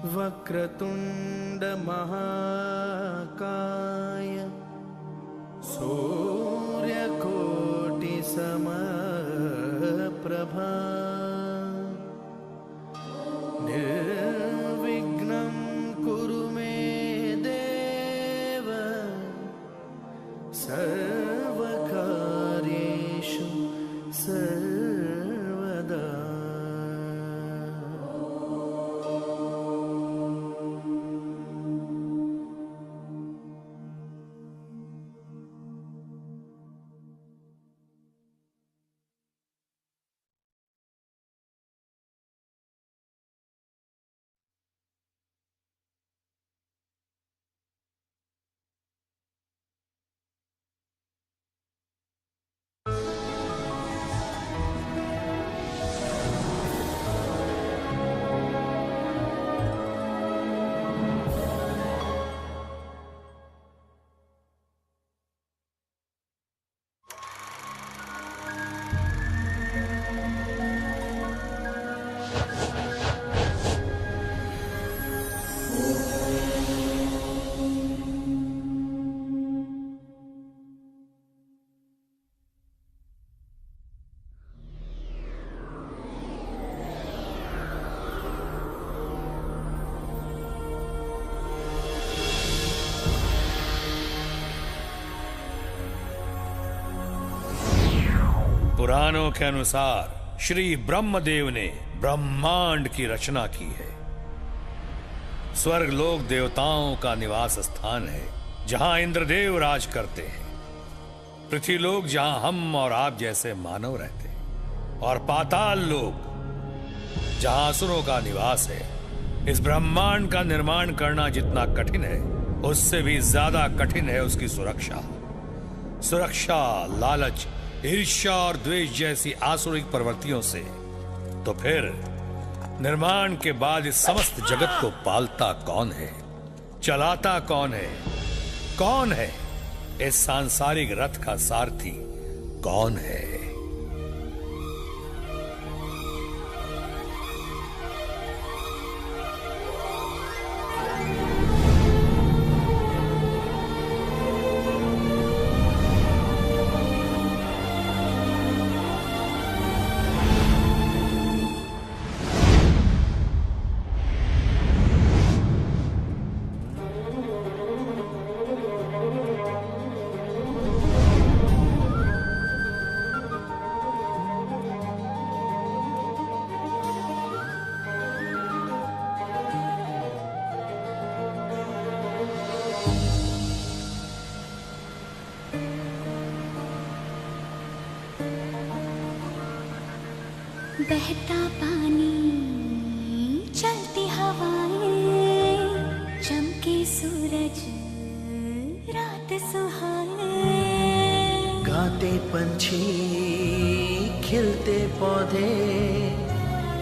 वक्रतुंड महाकाय सूर्यकोटि समप्रभा निर्विघ्नं कुरु मे देव सर्वकार्येषु सर्वदा। पुराणों के अनुसार श्री ब्रह्मदेव ने ब्रह्मांड की रचना की है। स्वर्ग लोक देवताओं का निवास स्थान है, जहां इंद्रदेव राज करते हैं। पृथ्वी लोक जहां हम और आप जैसे मानव रहते हैं, और पाताल लोक जहां असुरों का निवास है। इस ब्रह्मांड का निर्माण करना जितना कठिन है, उससे भी ज्यादा कठिन है उसकी सुरक्षा। सुरक्षा, लालच, ईर्ष्या और द्वेष जैसी आसुरिक प्रवृत्तियों से। तो फिर निर्माण के बाद इस समस्त जगत को पालता कौन है, चलाता कौन है? कौन है इस सांसारिक रथ का सारथी? कौन है? बहता पानी, चलती हवाएं, चमके सूरज, रात सुहाए। गाते पंछी, खिलते पौधे,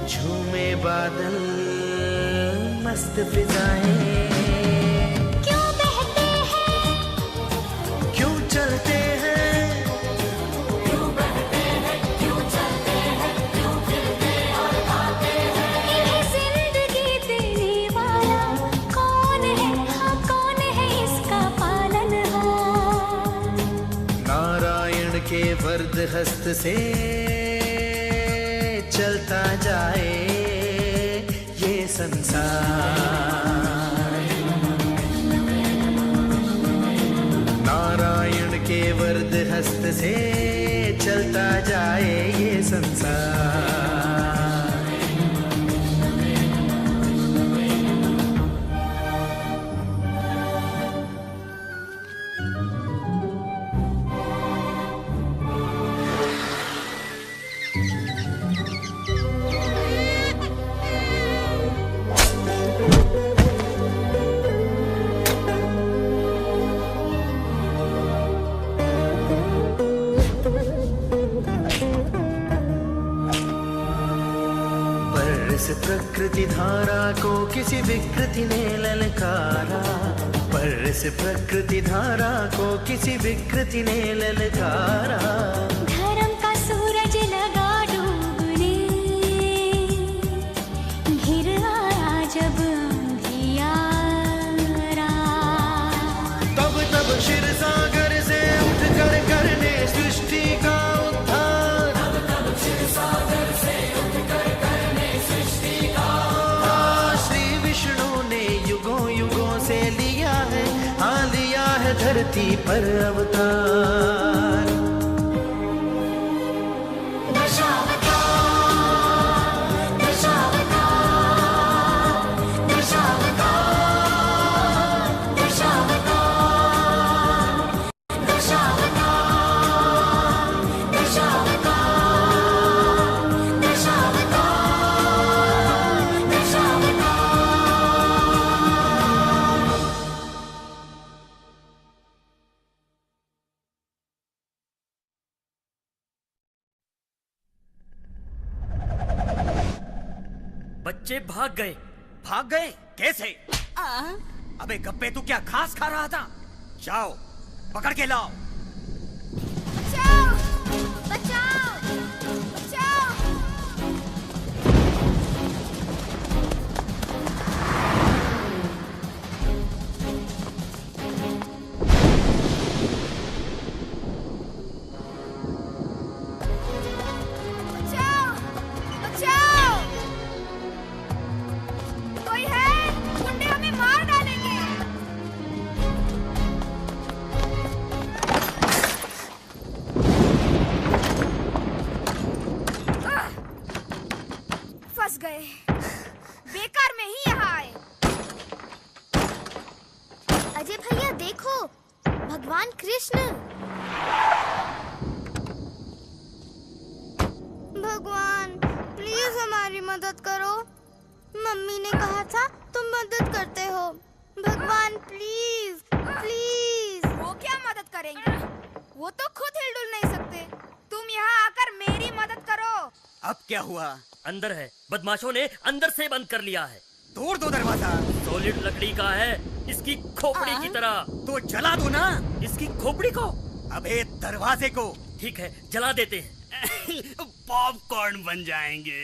झूमे बादल, मस्त फिजाएं। क्यों बहते हैं, क्यों चलते हैं, वर्द हस्त से चलता जाए ये संसार। नारायण के वर्द हस्त से चलता जाए ये संसार। इस प्रकृति धारा को किसी विकृति ने ललकारा, पर इस प्रकृति धारा को किसी विकृति ने ललकारा। धर्म का सूरज लगा डूबने, घिर आया जब धरती पर अवतार। बच्चे भाग गए। भाग गए? कैसे? अबे गप्पे, तू क्या घास खा रहा था? जाओ पकड़ के लाओ। बचाओ! बचाओ! बचाओ! बचाओ! बचाओ! कोई है? गुंडे हमें मार डालेंगे। फंस गए। बेकार में ही यहाँ आए। अजय भैया देखो, भगवान कृष्ण। भगवान प्लीज हमारी मदद करो। मम्मी ने कहा था तुम मदद करते हो। भगवान प्लीज प्लीज। वो क्या मदद करेंगे? वो तो खुद हिलडुल नहीं सकते। तुम यहाँ आकर मेरी मदद करो। अब क्या हुआ? अंदर है। बदमाशों ने अंदर से बंद कर लिया है। तोड़ दो दरवाजा। सॉलिड लकड़ी का है, इसकी खोपड़ी की तरह। तो जला दो ना। इसकी खोपड़ी को? अबे दरवाजे को। ठीक है, जला देते हैं। पॉपकॉर्न बन जाएंगे।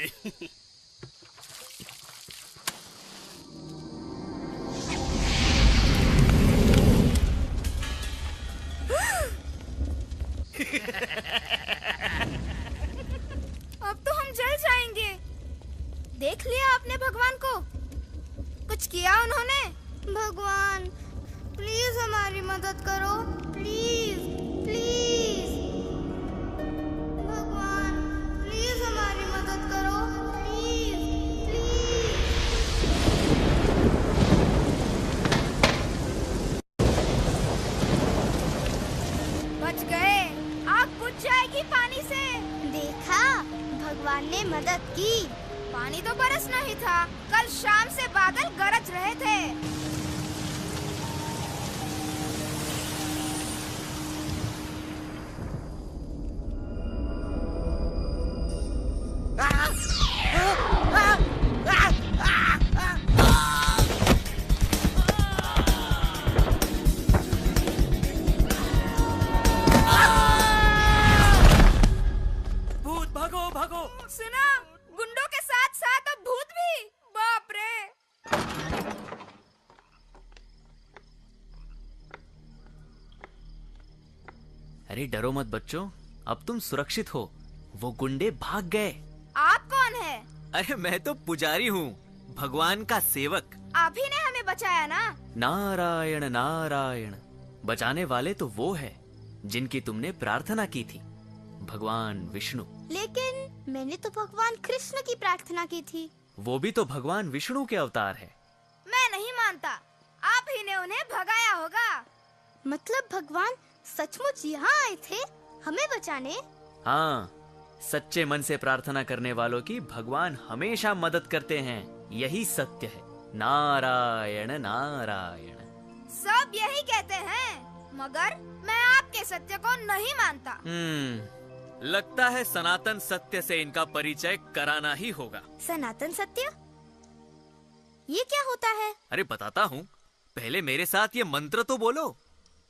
अब तो हम जल जाएंगे। देख लिया आपने भगवान को? कुछ किया उन्होंने? भगवान प्लीज हमारी मदद करो। Please please. भगवान प्लीज हमारी मदद करो। Please please. बच गए। आग बुझ जाएगी पानी से। देखा, भगवान ने मदद की। पानी तो बरस नहीं था, कल शाम से बादल गरज रहे थे। भूत, भागो भागो। सुना, गुंडों के साथ साथ अब भूत भी। बाप रे। अरे डरो मत बच्चों, अब तुम सुरक्षित हो। वो गुंडे भाग गए। आप कौन है? अरे मैं तो पुजारी हूँ, भगवान का सेवक। आप ही ने हमें बचाया ना? नारायण नारायण। बचाने वाले तो वो है जिनकी तुमने प्रार्थना की थी, भगवान विष्णु। लेकिन मैंने तो भगवान कृष्ण की प्रार्थना की थी। वो भी तो भगवान विष्णु के अवतार है। मैं नहीं मानता। आप ही ने उन्हें भगाया होगा। मतलब भगवान सचमुच यहाँ आए थे हमें बचाने? हाँ, सच्चे मन से प्रार्थना करने वालों की भगवान हमेशा मदद करते हैं, यही सत्य है। नारायण नारायण। सब यही कहते हैं, मगर मैं आपके सत्य को नहीं मानता। लगता है सनातन सत्य से इनका परिचय कराना ही होगा। सनातन सत्य? ये क्या होता है? अरे बताता हूँ, पहले मेरे साथ ये मंत्र तो बोलो।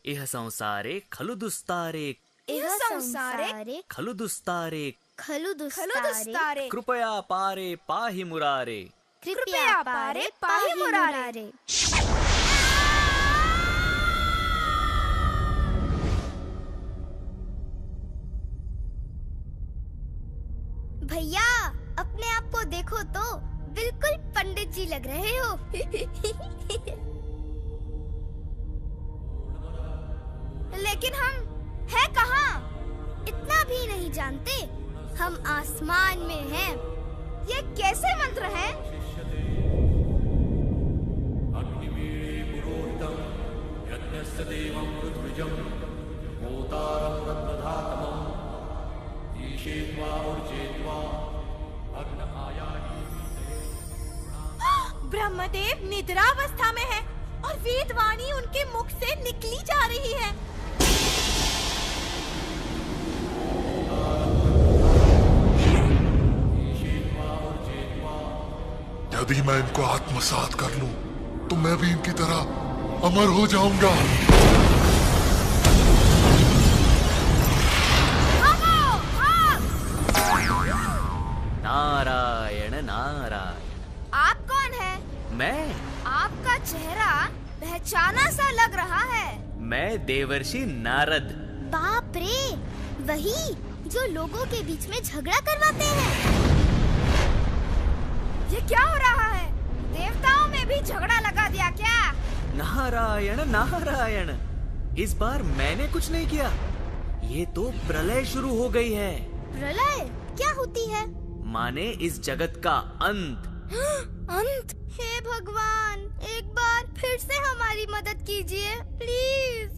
इह संसारे खलु दुस्तारे, इह संसारे खलु दुस्तारे, खलु दुस्तारे, कृपया पारे पाहि मुरारे। कृपया पारे पाहि मुरारे। भैया अपने आप को देखो तो बिल्कुल पंडित जी लग रहे हो। लेकिन हम है कहाँ? इतना भी नहीं जानते, हम आसमान में हैं। ये कैसे मंत्र है? ब्रह्मदेव निद्रावस्था में है और वेदवाणी उनके मुख से निकली जा रही है। यदि मैं इनको आत्मसात कर लूं, तो मैं भी इनकी तरह अमर हो जाऊंगा। नारायण नारायण। आप कौन है? मैं आपका चेहरा पहचाना सा लग रहा है। मैं देवर्षि नारद। बाप रे, वही जो लोगों के बीच में झगड़ा करवाते हैं। ये क्या हो रहा है? देवताओं में भी झगड़ा लगा दिया क्या? नारायण नारायण, इस बार मैंने कुछ नहीं किया। ये तो प्रलय शुरू हो गई है। प्रलय क्या होती है? माने इस जगत का अंत। अंत? हे भगवान, एक बार फिर से हमारी मदद कीजिए प्लीज।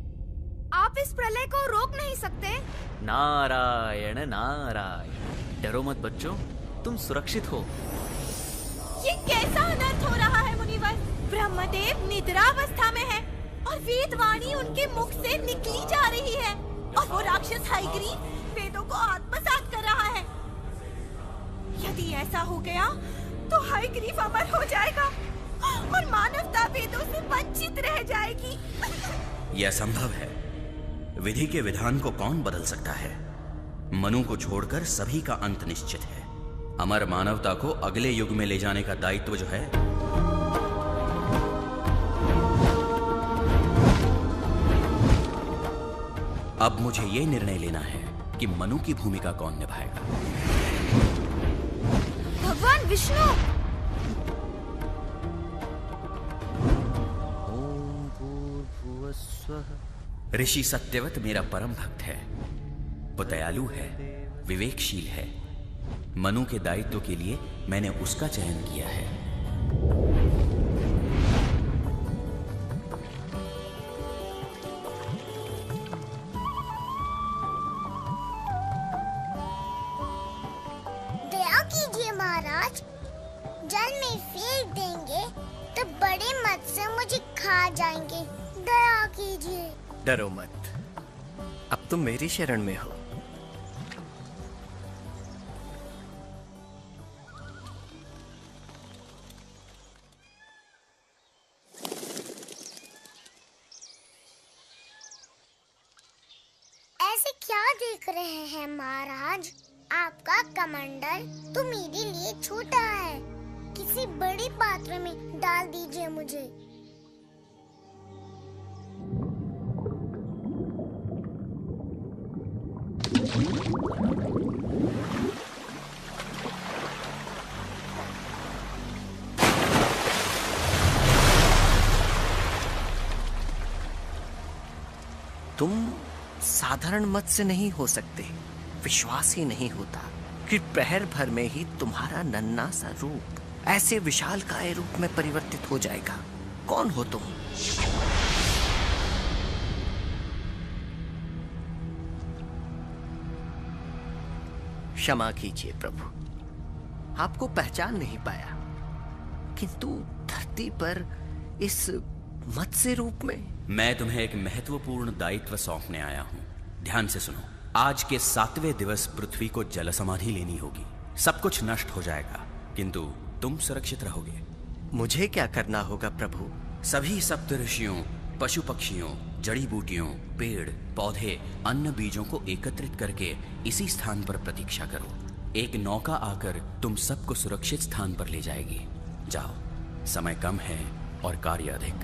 आप इस प्रलय को रोक नहीं सकते? नारायण नारायण। डरो मत बच्चों, तुम सुरक्षित हो। ये कैसा अनर्थ हो रहा है मुनिवर? ब्रह्मदेव निद्रावस्था में है और वेदवाणी उनके मुख से निकली जा रही है और वो राक्षस हाइग्रीव वेदों को आत्मसात कर रहा है। यदि ऐसा हो गया तो हाइग्रीव अमर हो जाएगा और मानवता वेदों से वंचित रह जाएगी। यह असंभव है। विधि के विधान को कौन बदल सकता है? मनु को छोड़कर सभी का अंत निश्चित है। अमर मानवता को अगले युग में ले जाने का दायित्व जो है, अब मुझे ये निर्णय लेना है कि मनु की भूमिका कौन निभाएगा। भगवान विष्णु! ऋषि सत्यवत मेरा परम भक्त है। वो दयालु है, विवेकशील है। मनु के दायित्व के लिए मैंने उसका चयन किया है। दया कीजिए महाराज, जल में फेंक देंगे तो बड़े मत्स्य मुझे खा जाएंगे। दया कीजिए। डरो मत, अब तुम मेरी शरण में हो। ऐसे क्या देख रहे हैं महाराज? आपका कमंडल तो मेरे लिए छोटा है। किसी बड़े पात्र में डाल दीजिए मुझे। तुम साधारण मत्स्य नहीं हो सकते। विश्वास ही नहीं होता कि प्रहर भर में ही तुम्हारा नन्हा सा रूप ऐसे विशालकाय रूप में परिवर्तित हो जाएगा। कौन हो तुम? क्षमा कीजिए प्रभु, आपको पहचान नहीं पाया। किंतु धरती पर इस मत्स्य रूप में मैं तुम्हें एक महत्वपूर्ण दायित्व सौंपने आया हूं। ध्यान से सुनो। आज के 7वें दिवस पृथ्वी को जल समाधि लेनी होगी। सब कुछ नष्ट हो जाएगा, किंतु तुम सुरक्षित रहोगे। मुझे क्या करना होगा प्रभु? सभी सप्त ऋषियों, पशु पक्षियों, जड़ी बूटियों, पेड़ पौधे, अन्न बीजों को एकत्रित करके इसी स्थान पर प्रतीक्षा करो। एक नौका आकर तुम सबको सुरक्षित स्थान पर ले जाएगी। जाओ, समय कम है और कार्य अधिक।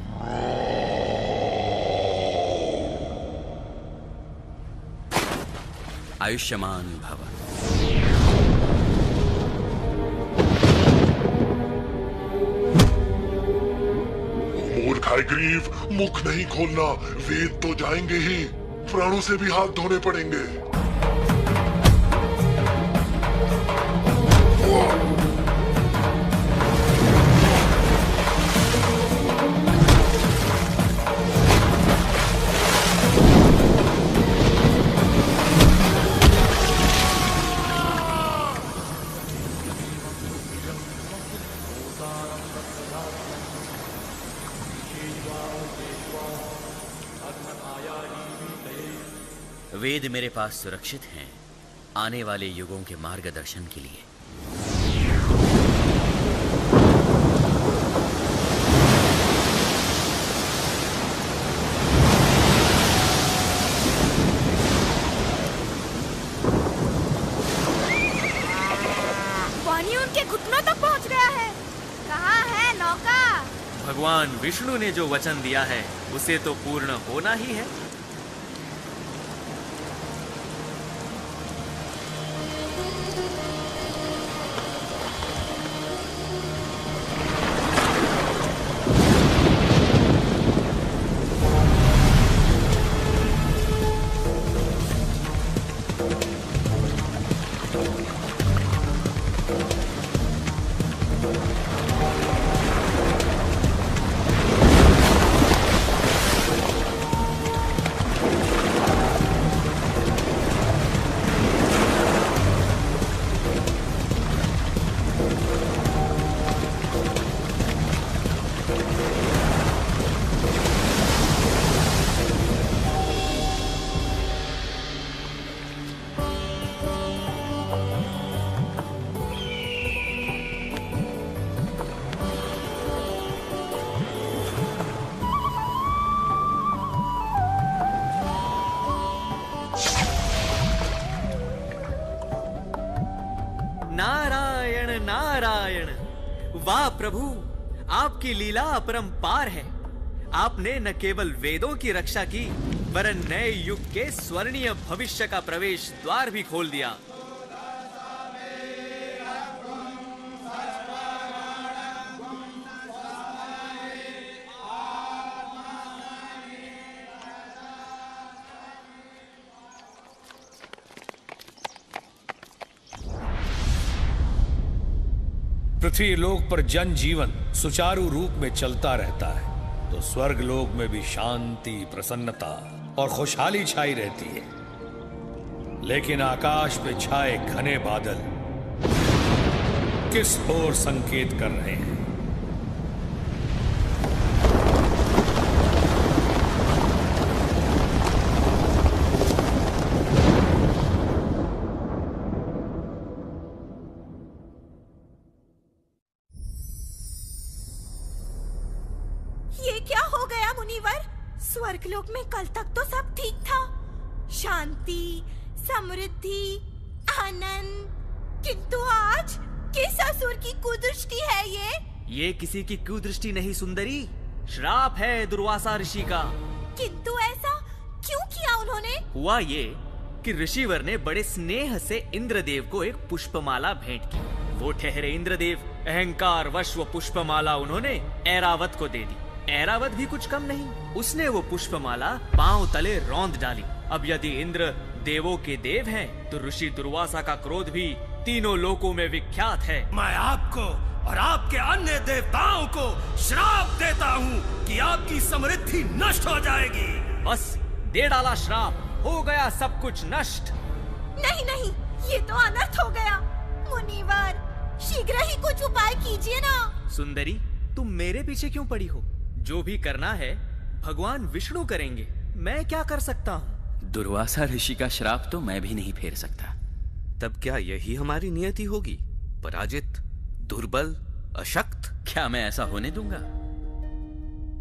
आयुष्मान भव। मूर्ख हाइग्रीव, मुख नहीं खोलना, वेद तो जाएंगे ही। प्राणों से भी हाथ धोने पड़ेंगे। वेद मेरे पास सुरक्षित हैं आने वाले युगों के मार्गदर्शन के लिए। पानी उनके घुटनों तक पहुंच गया है। कहाँ है नौका? भगवान विष्णु ने जो वचन दिया है उसे तो पूर्ण होना ही है। नारायण नारायण, वाह प्रभु, आपकी लीला अपरंपार है। आपने न केवल वेदों की रक्षा की वरन नए युग के स्वर्णीय भविष्य का प्रवेश द्वार भी खोल दिया। पृथ्वी लोक पर जन जीवन सुचारू रूप में चलता रहता है तो स्वर्ग लोक में भी शांति, प्रसन्नता और खुशहाली छाई रहती है। लेकिन आकाश पे छाए घने बादल किस ओर संकेत कर रहे हैं? ये क्या हो गया मुनिवर? स्वर्गलोक में कल तक तो सब ठीक था, शांति, समृद्धि, आनंद, किंतु आज किस असुर की कुदृष्टि है ये किसी की कुदृष्टि नहीं सुंदरी, श्राप है दुर्वासा ऋषि का। किंतु ऐसा क्यों किया उन्होंने? हुआ ये कि ऋषिवर ने बड़े स्नेह से इंद्रदेव को एक पुष्पमाला भेंट की। वो ठहरे इंद्रदेव, अहंकार वश वो पुष्पमाला उन्होंने ऐरावत को दे दी। ऐरावत भी कुछ कम नहीं, उसने वो पुष्पमाला पांव तले रौंद डाली। अब यदि इंद्र देवों के देव हैं, तो ऋषि दुर्वासा का क्रोध भी तीनों लोकों में विख्यात है। मैं आपको और आपके अन्य देवताओं को श्राप देता हूँ कि आपकी समृद्धि नष्ट हो जाएगी। बस दे डाला श्राप, हो गया सब कुछ नष्ट। नहीं नहीं, ये तो अनर्थ हो गया। मुनिवर, शीघ्र ही कुछ उपाय कीजिए ना। सुंदरी, तुम मेरे पीछे क्यों पड़ी हो? जो भी करना है भगवान विष्णु करेंगे, मैं क्या कर सकता हूँ? दुर्वासा ऋषि का श्राप तो मैं भी नहीं फेर सकता। तब क्या यही हमारी नियति होगी? पराजित, दुर्बल, अशक्त? क्या मैं ऐसा होने दूंगा?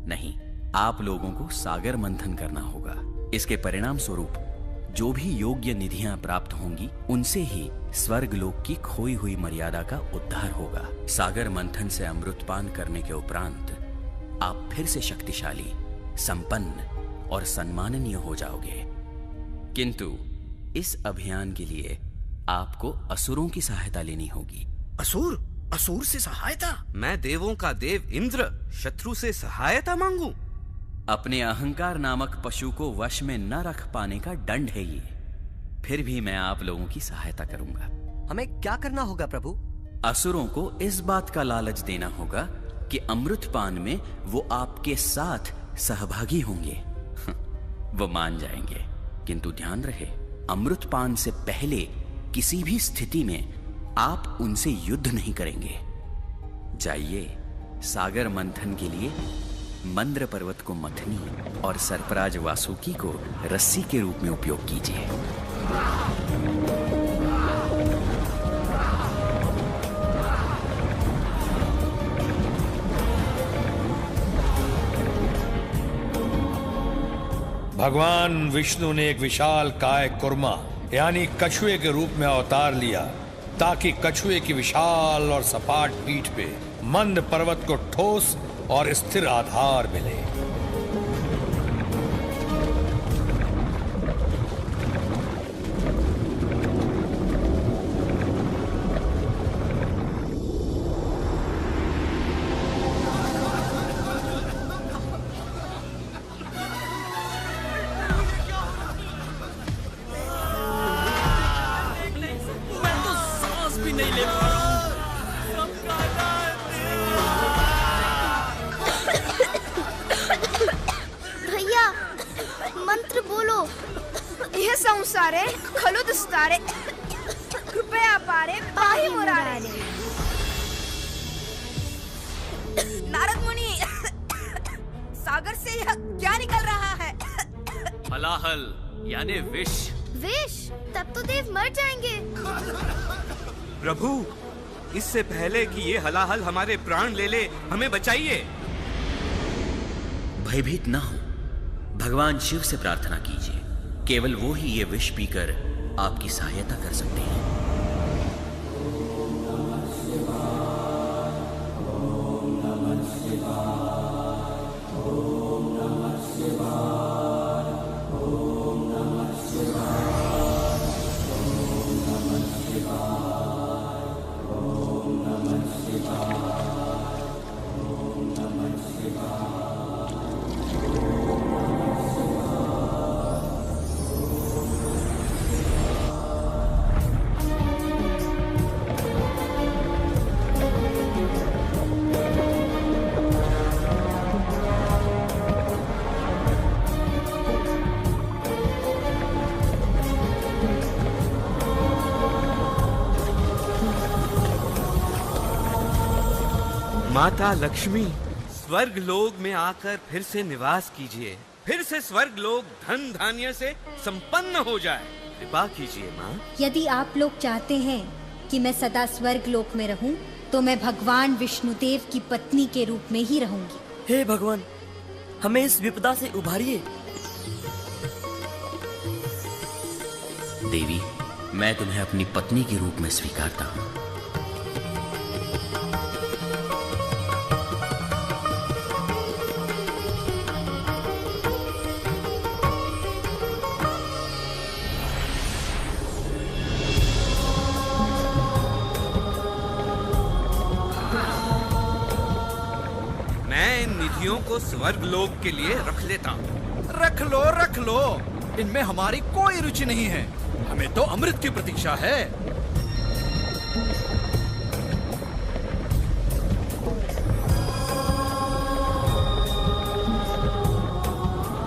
नहीं, आप लोगों को सागर मंथन करना होगा। इसके परिणाम स्वरूप जो भी योग्य निधियां प्राप्त होंगी, उनसे ही स्वर्ग लोक की खोई हुई मर्यादा का उद्धार होगा। सागर मंथन से अमृतपान करने के उपरांत आप फिर से शक्तिशाली, संपन्न और सम्माननीय हो जाओगे। किंतु इस अभियान के लिए आपको असुरों की सहायता लेनी होगी। असुर? असुर से सहायता? मैं देवों का देव इंद्र शत्रु से सहायता मांगू? अपने अहंकार नामक पशु को वश में न रख पाने का दंड है ये। फिर भी मैं आप लोगों की सहायता करूंगा। हमें क्या करना होगा प्रभु? असुरों को इस बात का लालच देना होगा कि अमृतपान में वो आपके साथ सहभागी होंगे। वो मान जाएंगे, किंतु ध्यान रहे, अमृतपान से पहले किसी भी स्थिति में आप उनसे युद्ध नहीं करेंगे। जाइए, सागर मंथन के लिए मंद्र पर्वत को मथनी और सर्पराज वासुकी को रस्सी के रूप में उपयोग कीजिए। भगवान विष्णु ने एक विशाल काय कुर्मा यानी कछुए के रूप में अवतार लिया, ताकि कछुए की विशाल और सपाट पीठ पे मंद पर्वत को ठोस और स्थिर आधार मिले। मैं तो सांस भी नहीं ले पा रहा हूँ। भैया मंत्र बोलो। यह संसारे खलु दुस्तारे कृपया पारे पाही मुरारे। नारद मुनि, सागर से यह क्या निकल रहा है? हलाहल यानी विष। विष? तब तो देव मर जाएंगे। प्रभु, इससे पहले कि ये हलाहल हमारे प्राण ले ले, हमें बचाइए। भयभीत ना हो, भगवान शिव से प्रार्थना कीजिए। केवल वो ही ये विष पीकर आपकी सहायता कर सकते हैं। माता लक्ष्मी, स्वर्ग लोक में आकर फिर से निवास कीजिए। फिर से स्वर्ग लोक धन धान्य से संपन्न हो जाए। कृपा कीजिए माँ। यदि आप लोग चाहते हैं कि मैं सदा स्वर्ग लोक में रहूं, तो मैं भगवान विष्णुदेव की पत्नी के रूप में ही रहूंगी। हे भगवान, हमें इस विपदा से उभारिए। देवी, मैं तुम्हें अपनी पत्नी के रूप में स्वीकारता हूँ। निधियों को स्वर्ग लोक के लिए रख लेता हूँ। रख लो, इनमें हमारी कोई रुचि नहीं है। हमें तो अमृत की प्रतीक्षा है।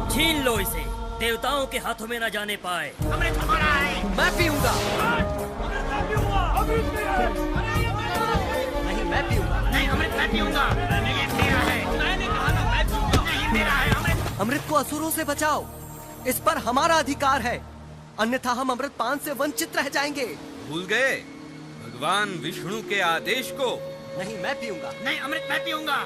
छीन लो इसे, देवताओं के हाथों में न जाने पाए। अमृत हमारा है। मैं पीऊंगा। नहीं, मैं पीऊंगा। नहीं, अमृत मैं पीऊंगा। मेरा है। मैंने कहा ना, मैं पीऊंगा। नहीं, मेरा है अमृत। अमृत को असुरों से बचाओ, इस पर हमारा अधिकार है, अन्यथा हम अमृत पान से वंचित रह जाएंगे। भूल गए भगवान विष्णु के आदेश को? नहीं, मैं पीऊंगा। नहीं, अमृत मैं पीऊंगा।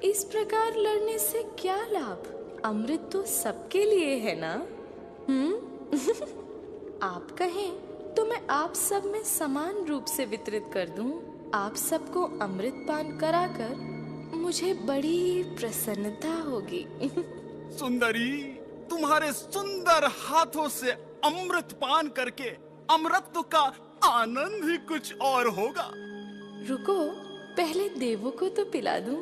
इस प्रकार लड़ने से क्या लाभ? अमृत तो सबके लिए है ना? आप कहें तो मैं आप सब में समान रूप से वितरित कर दूं। आप सबको अमृत पान कराकर मुझे बड़ी प्रसन्नता होगी। सुंदरी, तुम्हारे सुंदर हाथों से अमृत पान करके अमृत का आनंद ही कुछ और होगा। रुको, पहले देवों को तो पिला दूं।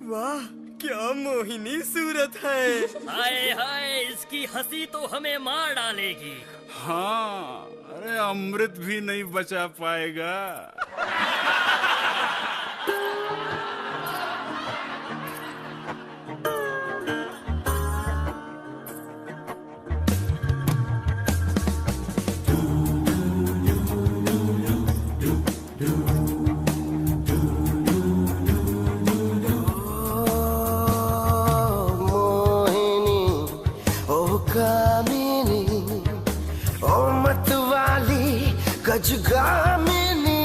वाह, क्या मोहिनी सूरत है। हाय हाय, इसकी हंसी तो हमें मार डालेगी। हाँ, अरे अमृत भी नहीं बचा पाएगा। गजगामिनी,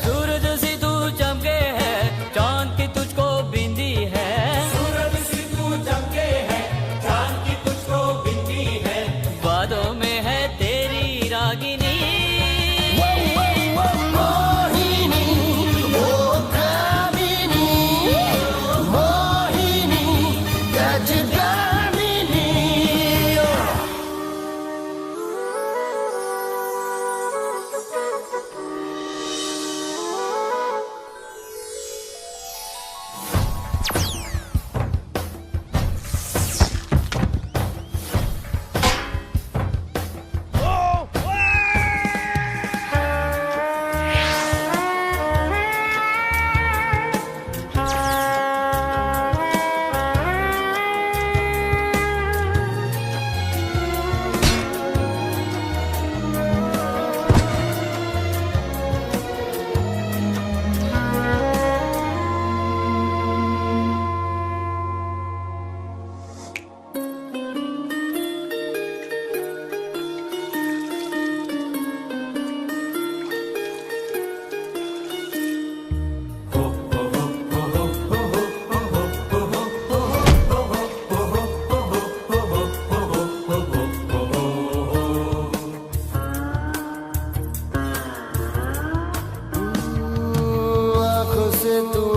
सूरज सी तू चमके है, चांद की तुझको बिंदी है। सूरज सी तू चमके है, चांद की तुझको बिंदी है। बादों में है तेरी रागिनी। मोहिनी, ओ कामिनी, मोहिनी, गजगामिनी।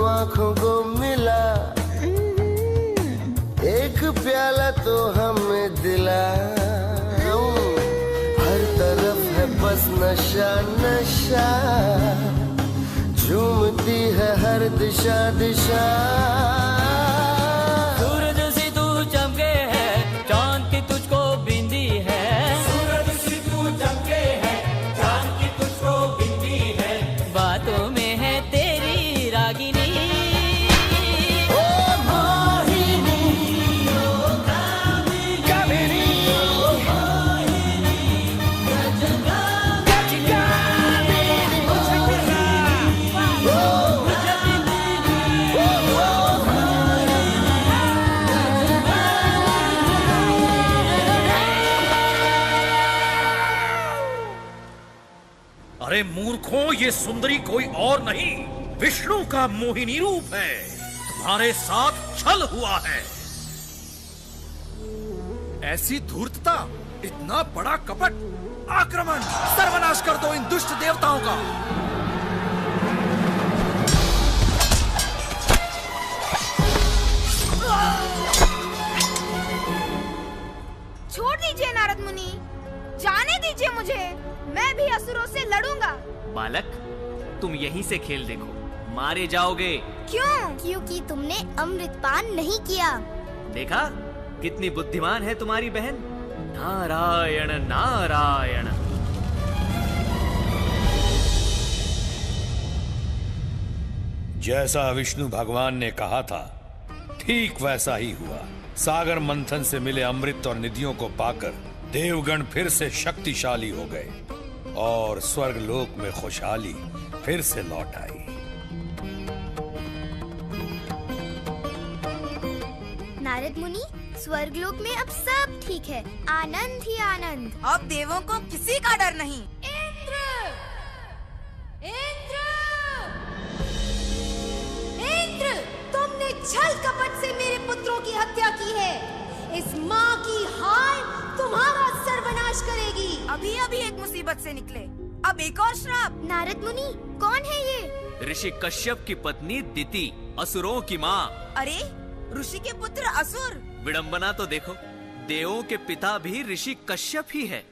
आंखों को मिला एक प्याला तो हमें दिला। हर तरफ है बस नशा नशा, झूमती है हर दिशा दिशा। सूरज सी तू चमके है, चांद की तुझको बिंदी है। सूरज सी तू चमके है, चांद की तुझको बिंदी है। बातों में है तेरी रागिनी। अरे मूर्खों, ये सुंदरी कोई और नहीं, विष्णु का मोहिनी रूप है। तुम्हारे साथ छल हुआ है। ऐसी धूर्तता, इतना बड़ा कपट! आक्रमण! सर्वनाश कर दो इन दुष्ट देवताओं का। छोड़ दीजिए नारद मुनि, जाने दीजिए मुझे। मैं भी असुरों से लड़ूंगा। बालक, तुम यहीं से खेल देखो, मारे जाओगे। क्यों? क्योंकि तुमने अमृत पान नहीं किया। देखा कितनी बुद्धिमान है तुम्हारी बहन। नारायण नारायण। जैसा विष्णु भगवान ने कहा था, ठीक वैसा ही हुआ। सागर मंथन से मिले अमृत और निधियों को पाकर देवगण फिर से शक्तिशाली हो गए और स्वर्गलोक में खुशहाली फिर से लौट आई। नारद मुनि, स्वर्गलोक में अब सब ठीक है, आनंद ही आनंद। अब देवों को किसी का डर नहीं। इंद्र! इंद्र! इंद्र! छल कपट से मेरे पुत्रों की हत्या की है। इस माँ की हाय तुम्हारा सर्वनाश करेगी। अभी अभी एक मुसीबत से निकले, अब एक और श्राप। नारद मुनि, कौन है ये? ऋषि कश्यप की पत्नी दिति, असुरों की माँ। अरे, ऋषि के पुत्र असुर? विडंबना तो देखो, देवों के पिता भी ऋषि कश्यप ही है।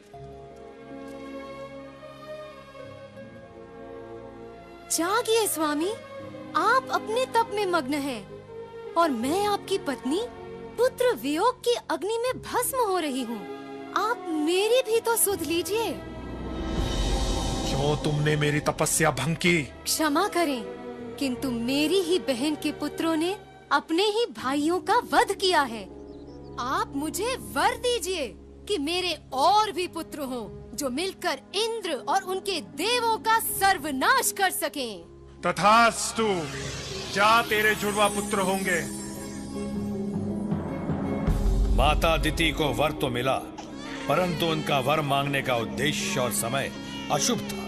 जागिए स्वामी, आप अपने तप में मग्न हैं और मैं आपकी पत्नी पुत्र वियोग की अग्नि में भस्म हो रही हूँ। आप मेरी भी तो सुध लीजिए। क्यों तुमने मेरी तपस्या भंग की? क्षमा करें, किंतु मेरी ही बहन के पुत्रों ने अपने ही भाइयों का वध किया है। आप मुझे वर दीजिए कि मेरे और भी पुत्र हों जो मिलकर इंद्र और उनके देवों का सर्वनाश कर सकें। तथास्तु, जा तेरे जुड़वा पुत्र होंगे। माता दिति को वर तो मिला, परंतु उनका वर मांगने का उद्देश्य और समय अशुभ था।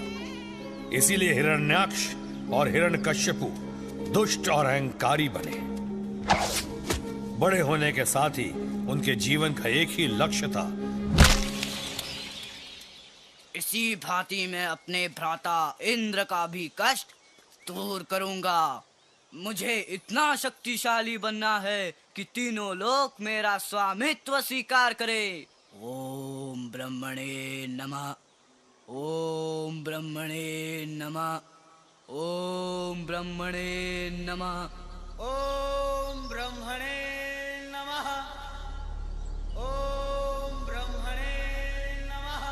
इसीलिए हिरण्याक्ष और हिरण्यकश्यपु दुष्ट और अहंकारी बने। बड़े होने के साथ ही उनके जीवन का एक ही लक्ष्य था। इसी भांति मैं अपने भ्राता इंद्र का भी कष्ट दूर करूंगा। मुझे इतना शक्तिशाली बनना है कि तीनों लोक मेरा स्वामित्व स्वीकार करे। ओम ब्रह्मणे नमः, ओम ब्रह्मणे नमः, ओम ब्रह्मणे नमः, ओम ब्रह्मणे नमः, ओम ब्रह्मणे नमः।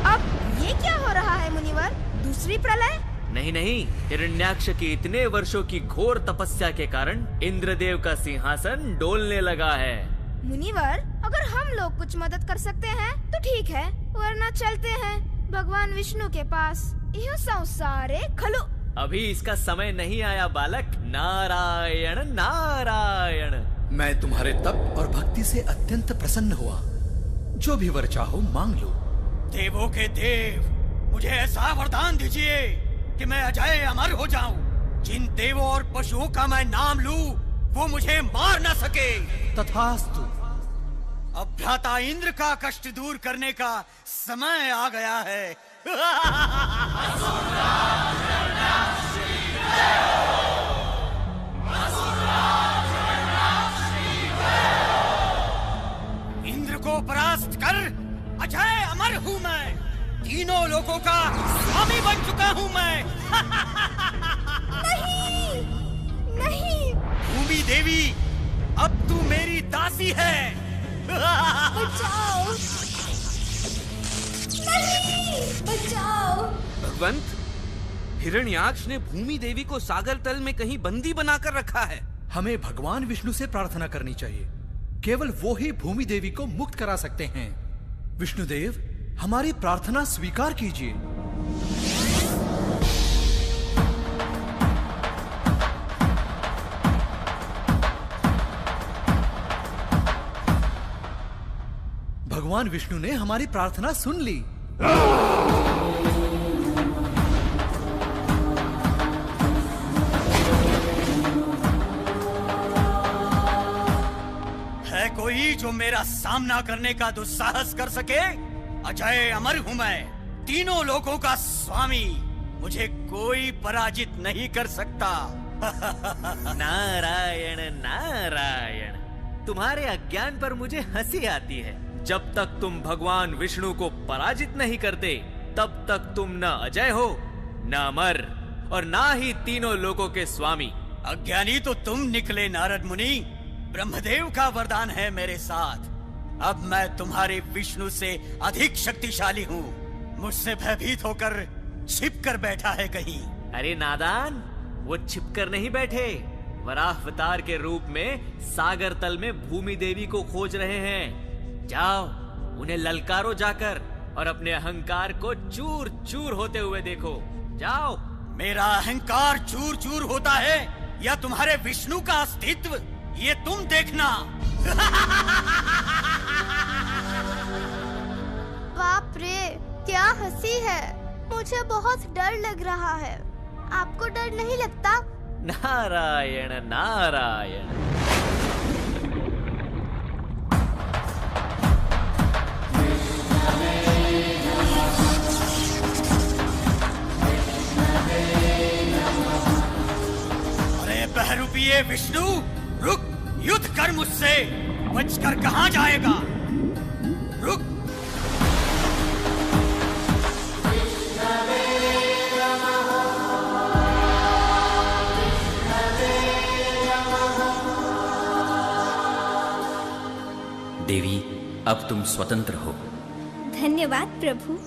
अब ये क्या हो रहा है मुनिवर? दूसरी प्रलय? नहीं नहीं, हिरण्याक्ष की इतने वर्षों की घोर तपस्या के कारण इंद्रदेव का सिंहासन डोलने लगा है। मुनिवर, अगर हम लोग कुछ मदद कर सकते हैं तो ठीक है, वरना चलते हैं भगवान विष्णु के पास। यह संसारे खलु। अभी इसका समय नहीं आया बालक। नारायण नारायण। मैं तुम्हारे तप और भक्ति से अत्यंत प्रसन्न हुआ। जो भी वर चाहो मांग लो। देवों के देव, मुझे ऐसा वरदान दीजिए कि मैं अजय अमर हो जाऊं। जिन देवों और पशुओं का मैं नाम लूं, वो मुझे मार न सके। तथास्तु। अब भ्राता इंद्र का कष्ट दूर करने का समय आ गया है। इंद्र को परास्त कर अजय अमर हूँ मैं। तीनों लोगों का स्वामी बन चुका हूँ मैं। नहीं, नहीं। भूमि देवी, अब तू मेरी दासी है। बचाओ, नहीं, बचाओ। भगवंत, हिरण्याक्ष ने भूमि देवी को सागर तल में कहीं बंदी बनाकर रखा है। हमें भगवान विष्णु से प्रार्थना करनी चाहिए। केवल वो ही भूमि देवी को मुक्त करा सकते हैं। विष्णुदेव, हमारी प्रार्थना स्वीकार कीजिए। भगवान विष्णु ने हमारी प्रार्थना सुन ली। है कोई जो मेरा सामना करने का दुस्साहस कर सके? अजय अमर हूँ मैं, तीनों लोगों का स्वामी। मुझे कोई पराजित नहीं कर सकता। नारायण नारायण। तुम्हारे अज्ञान पर मुझे हंसी आती है। जब तक तुम भगवान विष्णु को पराजित नहीं करते, तब तक तुम न अजय हो, न अमर, और ना ही तीनों लोगों के स्वामी। अज्ञानी तो तुम निकले नारद मुनि। ब्रह्मदेव का वरदान है मेरे साथ। अब मैं तुम्हारे विष्णु से अधिक शक्तिशाली हूँ। मुझसे भयभीत होकर छिप कर बैठा है कहीं। अरे नादान, वो छिपकर नहीं बैठे, वराहवतार के रूप में सागर तल में भूमि देवी को खोज रहे हैं। जाओ, उन्हें ललकारो जाकर और अपने अहंकार को चूर चूर होते हुए देखो। जाओ। मेरा अहंकार चूर चूर होता है या तुम्हारे विष्णु का अस्तित्व, ये तुम देखना। बाप रे, क्या हंसी है। मुझे बहुत डर लग रहा है। आपको डर नहीं लगता? नारायण नारायण। अरे बहरूपिये विष्णु, रुक, युद्ध कर मुझसे। बचकर कहाँ जाएगा? रुक। देवी, अब तुम स्वतंत्र हो। धन्यवाद प्रभु।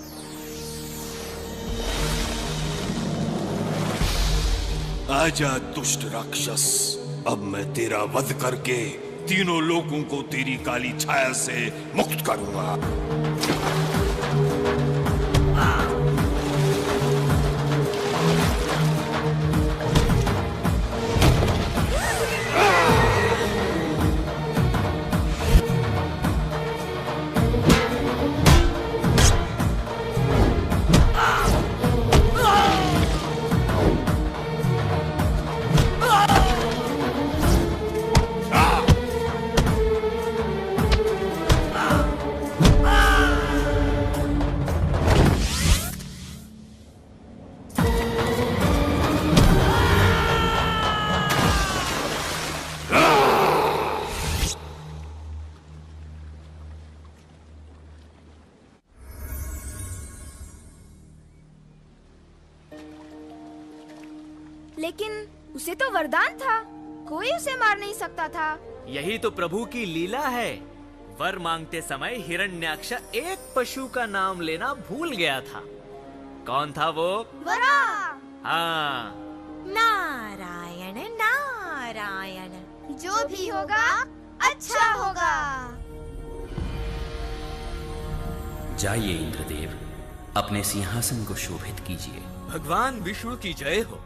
आजा दुष्ट राक्षस, अब मैं तेरा वध करके तीनों लोगों को तेरी काली छाया से मुक्त करूंगा। लेकिन उसे तो वरदान था, कोई उसे मार नहीं सकता था। यही तो प्रभु की लीला है। वर मांगते समय हिरण्याक्ष एक पशु का नाम लेना भूल गया था। कौन था वो? वरा। हाँ। नारायण नारायण। जो भी होगा अच्छा होगा। जाइए इंद्रदेव, अपने सिंहासन को शोभित कीजिए। भगवान विष्णु की जय हो।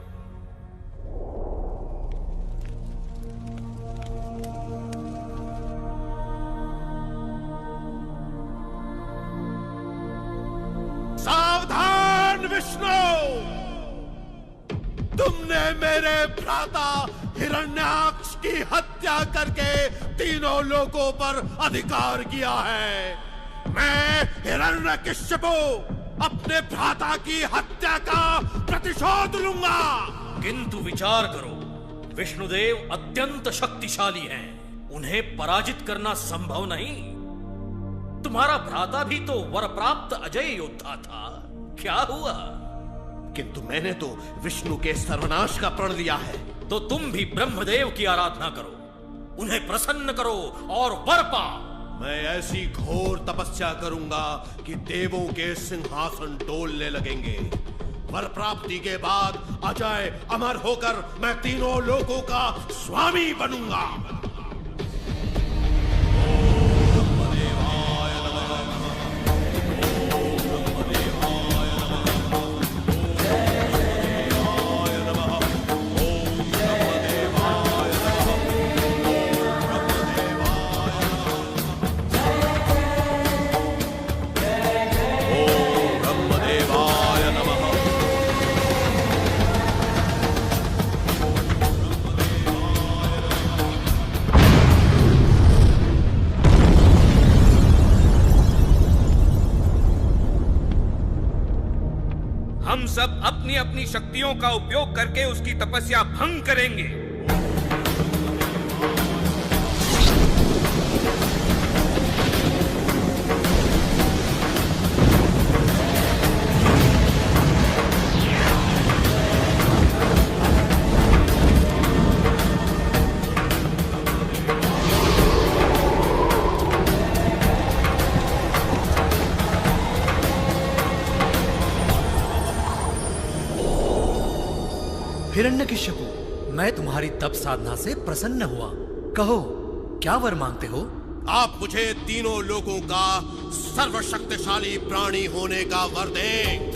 सावधान विष्णु, तुमने मेरे भ्राता हिरण्याक्ष की हत्या करके तीनों लोगों पर अधिकार किया है। मैं हिरण्यकश्यपु अपने भ्राता की हत्या का प्रतिशोध लूंगा। किंतु विचार करो, विष्णुदेव अत्यंत शक्तिशाली हैं, उन्हें पराजित करना संभव नहीं। तुम्हारा भ्राता भी तो वर प्राप्त अजय योद्धा था, क्या हुआ? किंतु मैंने तो विष्णु के सर्वनाश का प्रण लिया है। तो तुम भी ब्रह्मदेव की आराधना करो, उन्हें प्रसन्न करो और वर पाओ। मैं ऐसी घोर तपस्या करूंगा कि देवों के सिंहासन डोलने लगेंगे। वर प्राप्ति के बाद अजय अमर होकर मैं तीनों लोगों का स्वामी बनूंगा। हम सब अपनी अपनी शक्तियों का उपयोग करके उसकी तपस्या भंग करेंगे। हिरण्यकश्यपु, मैं तुम्हारी तप साधना से प्रसन्न हुआ। कहो, क्या वर मांगते हो? आप मुझे तीनों लोगों का सर्वशक्तिशाली प्राणी होने का वर दें।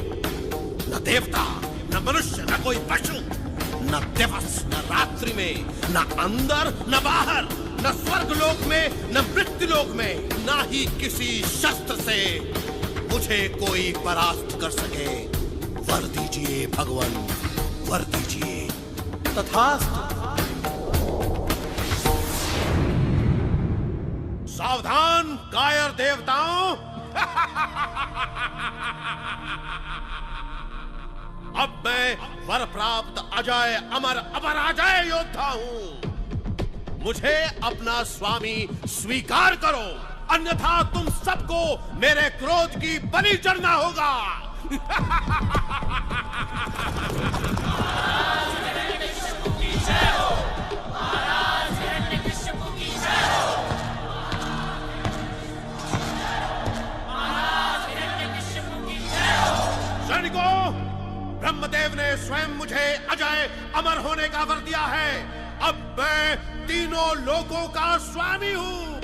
न देवता, न मनुष्य, न कोई पशु, न दिवस, न रात्रि में, न अंदर, न बाहर, न स्वर्गलोक में, न मृत्युलोक में, न ही किसी शस्त्र से मुझे कोई परास्त कर सके। वर दीजिए भगवान, वर दीजिए। तथास्तु। सावधान कायर देवताओं, अब मैं वर प्राप्त अजय अमर अपराजय योद्धा हूं। मुझे अपना स्वामी स्वीकार करो, अन्यथा तुम सबको मेरे क्रोध की बलि चढ़ना होगा। सैनिकों, ब्रह्मदेव ने स्वयं मुझे अजय अमर होने का वर दिया है। अब मैं तीनों लोकों का स्वामी हूँ।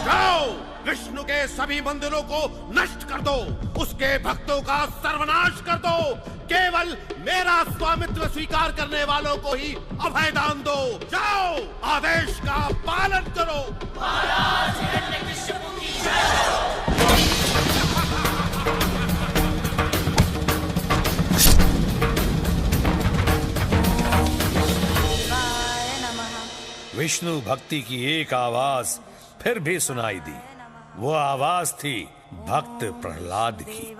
जाओ, विष्णु के सभी मंदिरों को नष्ट कर दो, उसके भक्तों का सर्वनाश कर दो। केवल मेरा स्वामित्व स्वीकार करने वालों को ही अभय दान दो। जाओ, आदेश का पालन करो। विष्णु भक्ति की एक आवाज फिर भी सुनाई दी। वो आवाज थी भक्त प्रहलाद की।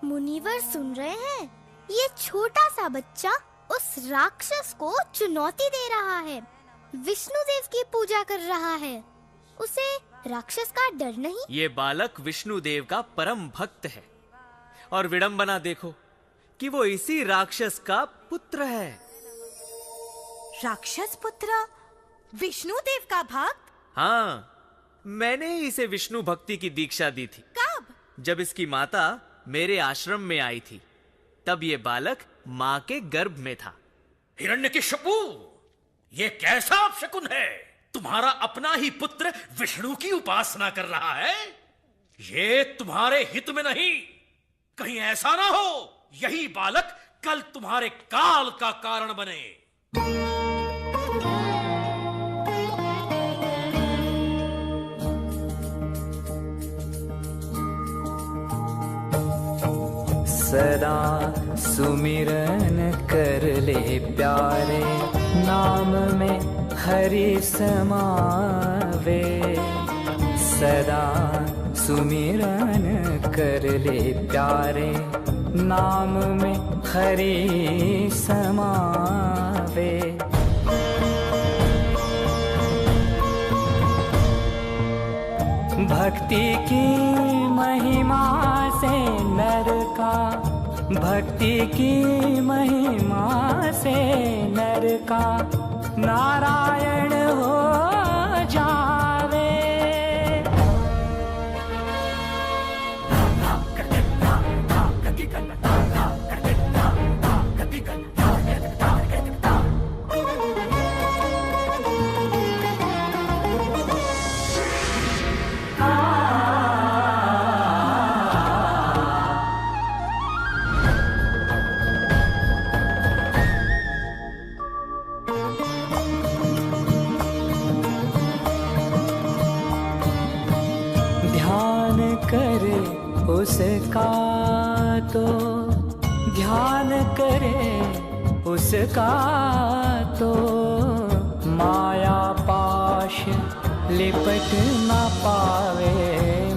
मुनिवर सुन रहे हैं? ये छोटा सा बच्चा उस राक्षस को चुनौती दे रहा है, विष्णु देव की पूजा कर रहा है। उसे राक्षस का डर नहीं। ये बालक विष्णु देव का परम भक्त है, और विडंबना देखो कि वो इसी राक्षस का पुत्र है। राक्षस पुत्र विष्णु देव का भक्त? हाँ, मैंने ही इसे विष्णु भक्ति की दीक्षा दी थी। कब? जब इसकी माता मेरे आश्रम में आई थी, तब ये बालक माँ के गर्भ में था। हिरण्यकशिपु, ये कैसा अपशकुन है? तुम्हारा अपना ही पुत्र विष्णु की उपासना कर रहा है। ये तुम्हारे हित में नहीं। कहीं ऐसा ना हो यही बालक कल तुम्हारे काल का कारण बने। सदा सुमिरन कर ले प्यारे, नाम में हरि समावे। सदा सुमिरन कर ले प्यारे, नाम में हरि समावे। भक्ति की महिमा से नर का, भक्ति की महिमा से नर का नारायण हो जावे। उसका तो ध्यान करे, उसका तो माया पाश लिपट ना पावे।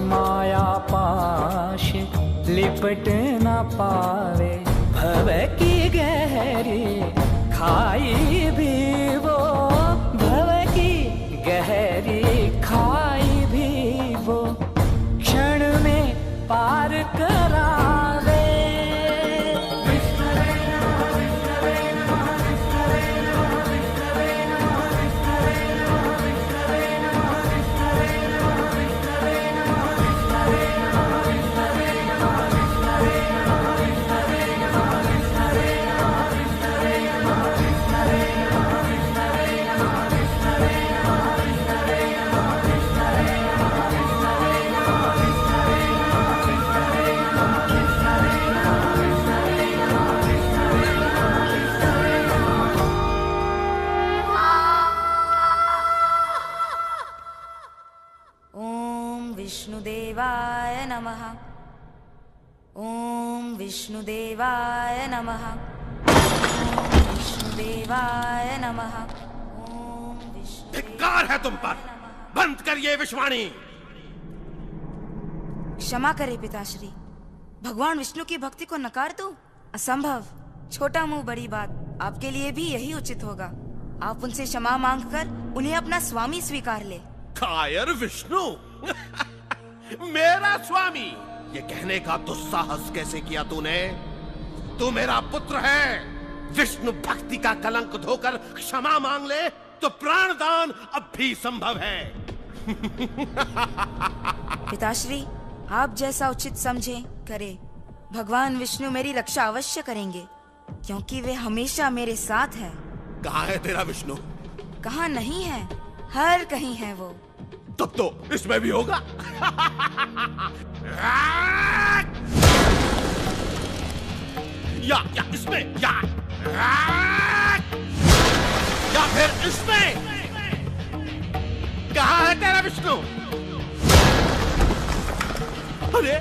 माया पाश लिपट ना पावे। भव की गहरी खाई भी वो, भव की गहरी खाई भी वो क्षण में पार करावे। नमः। ओम विष्णुदेवाय नमः। ओम विष्णुदेवाय नमः। धिक्कार है तुम पर, बंद करिए विश्वाणी। क्षमा करे पिताश्री, भगवान विष्णु की भक्ति को नकार दो? असंभव। छोटा मुंह बड़ी बात, आपके लिए भी यही उचित होगा। आप उनसे क्षमा मांगकर उन्हें अपना स्वामी स्वीकार ले। कायर विष्णु मेरा स्वामी, ये कहने का दुस्साहस कैसे किया तूने? तू मेरा पुत्र है। विष्णु भक्ति का कलंक धोकर क्षमा मांग ले तो प्राणदान अब भी संभव है। पिताश्री, आप जैसा उचित समझे करे। भगवान विष्णु मेरी रक्षा अवश्य करेंगे, क्योंकि वे हमेशा मेरे साथ हैं। कहाँ है तेरा विष्णु? कहाँ नहीं है, हर कहीं है वो। तब तो इसमें भी होगा। या इसमें, या फिर इसमें। कहाँ है तेरा विष्णु? अरे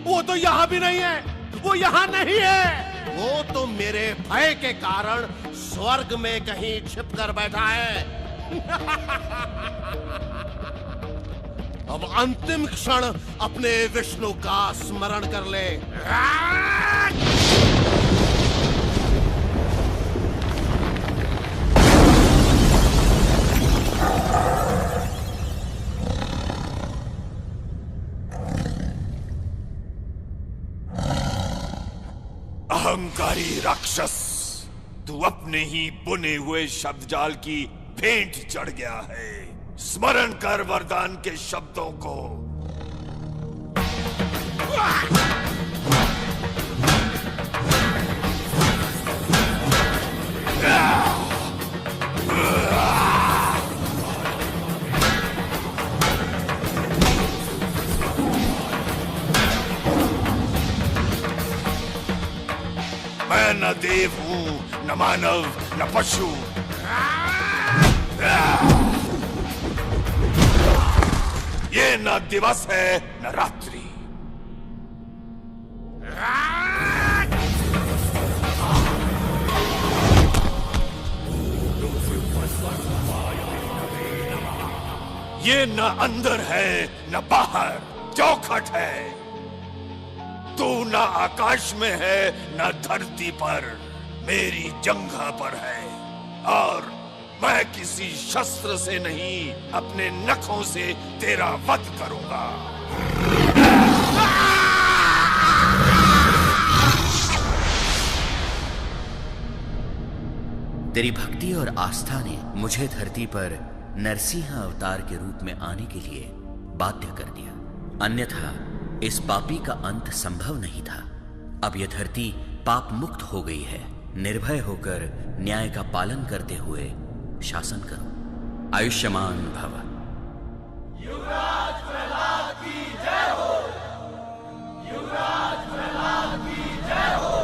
वो तो यहाँ भी नहीं है, वो यहाँ नहीं है। वो तो मेरे भय के कारण स्वर्ग में कहीं छिप कर बैठा है। अब अंतिम क्षण अपने विष्णु का स्मरण कर ले। अहंकारी राक्षस, तू अपने ही बुने हुए शब्द जाल की भेंट चढ़ गया है। स्मरण कर वरदान के शब्दों को। मैं न देव हूं, न मानव, न पशु। ये न दिवस है न रात्रि। ये न अंदर है न बाहर, चौखट है। तू न आकाश में है न धरती पर, मेरी जंघा पर है। और मैं किसी शस्त्र से नहीं, अपने नखों से तेरा वध करूंगा। तेरी भक्ति और आस्था ने मुझे धरती पर नरसिंह अवतार के रूप में आने के लिए बाध्य कर दिया, अन्यथा इस पापी का अंत संभव नहीं था। अब यह धरती पाप मुक्त हो गई है। निर्भय होकर न्याय का पालन करते हुए शासन करो। आयुष्मान भव। युवराज प्रहलाद की जय हो। युवराज प्रहलाद की जय हो।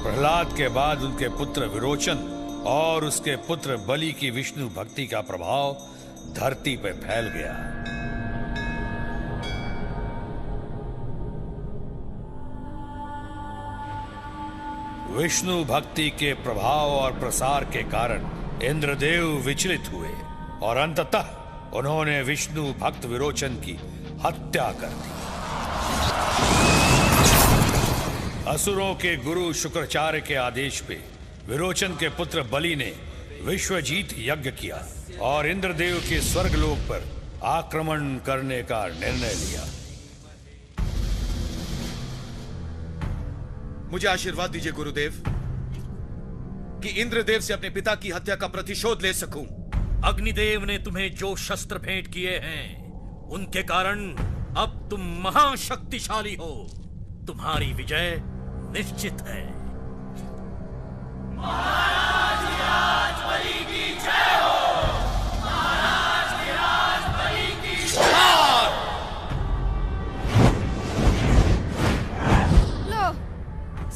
प्रहलाद के बाद उनके पुत्र विरोचन और उसके पुत्र बलि की विष्णु भक्ति का प्रभाव धरती पर फैल गया। विष्णु भक्ति के प्रभाव और प्रसार के कारण इंद्रदेव विचलित हुए और अंततः उन्होंने विष्णु भक्त विरोचन की हत्या कर दी। असुरों के गुरु शुक्राचार्य के आदेश पे विरोचन के पुत्र बलि ने विश्वजीत यज्ञ किया और इंद्रदेव के स्वर्गलोक पर आक्रमण करने का निर्णय लिया। मुझे आशीर्वाद दीजिए गुरुदेव कि इंद्रदेव से अपने पिता की हत्या का प्रतिशोध ले सकूं। अग्निदेव ने तुम्हें जो शस्त्र भेंट किए हैं, उनके कारण अब तुम महाशक्तिशाली हो। तुम्हारी विजय निश्चित है। महाराज विराज बलि की जय हो। महाराज विराज बलि की जय। लो,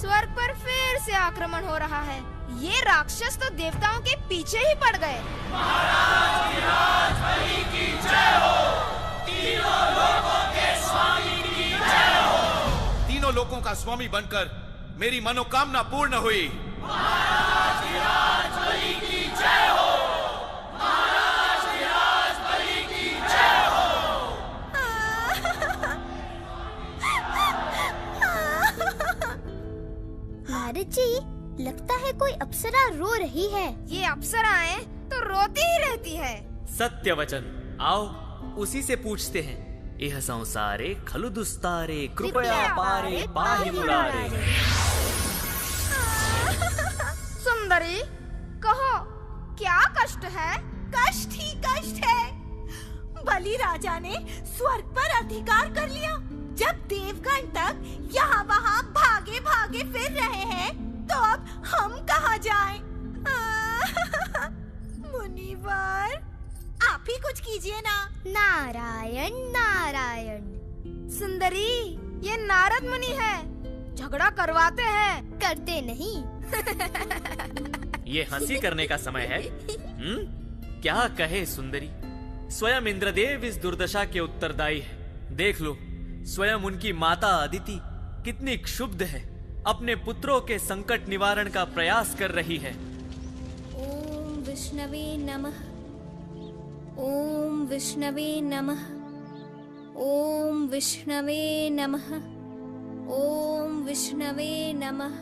स्वर्ग पर फिर से आक्रमण हो रहा है। ये राक्षस तो देवताओं के पीछे ही पड़ गए। महाराज विराज बलि की जय हो। तीनों लोगों के स्वामी तीनों लोकों का स्वामी बनकर मेरी मनोकामना पूर्ण हुई। महाराज बलि की जय हो। महाराज बलि की जय हो। नारद जी, लगता है कोई अप्सरा रो रही है। ये अप्सराएं तो रोती ही रहती है। सत्य वचन। आओ उसी से पूछते हैं। यह संसारे खलु दुस्तारे कृपया पारे पाहि मुरारे। सुंदरी, कहो क्या कष्ट है? कष्ट ही कष्ट है। बलि राजा ने स्वर्ग पर अधिकार कर लिया। जब देवगण तक यहाँ वहाँ भागे भागे फिर रहे हैं, तो अब हम कहाँ जाएं? मुनिवर, आप ही कुछ कीजिए ना। नारायण नारायण। सुंदरी, ये नारद मुनि है, झगड़ा करवाते हैं। करते नहीं। ये हंसी करने का समय है। क्या कहे सुंदरी, स्वयं इंद्रदेव इस दुर्दशा के उत्तरदायी है। देख लो, स्वयं उनकी माता अदिति कितनी क्षुब्ध है, अपने पुत्रों के संकट निवारण का प्रयास कर रही है। ओम विष्णवे नमः। ओम विष्णवे नमः। ओम विष्णवे नमः। ओम विष्णवे नमः।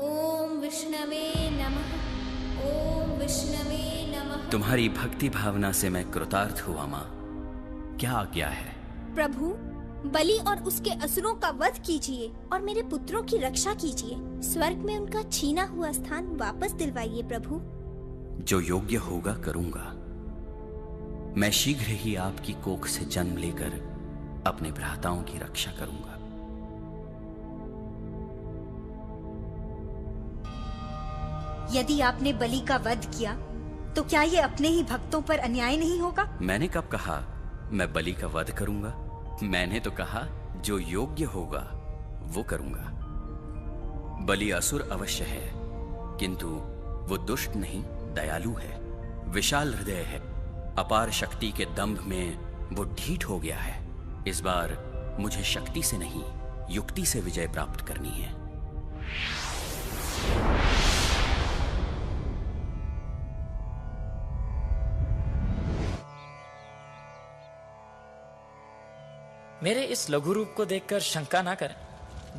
ओम विष्णवे नमः। ओम विष्णवे नमः। तुम्हारी भक्ति भावना से मैं कृतार्थ हुआ माँ। क्या आज्ञा है? प्रभु, बलि और उसके असुरों का वध कीजिए और मेरे पुत्रों की रक्षा कीजिए। स्वर्ग में उनका छीना हुआ स्थान वापस दिलवाइए प्रभु। जो योग्य होगा करूंगा। मैं शीघ्र ही आपकी कोख से जन्म लेकर अपने भ्राताओं की रक्षा करूंगा। यदि आपने बलि का वध किया, तो क्या ये अपने ही भक्तों पर अन्याय नहीं होगा? मैंने कब कहा मैं बलि का वध करूंगा? मैंने तो कहा जो योग्य होगा वो करूंगा। बलि असुर अवश्य है, किंतु वो दुष्ट नहीं, दयालु है, विशाल हृदय है। अपार शक्ति के दंभ में वो ढीठ हो गया है। इस बार मुझे शक्ति से नहीं, युक्ति से विजय प्राप्त करनी है। मेरे इस लघु रूप को देखकर शंका ना करें।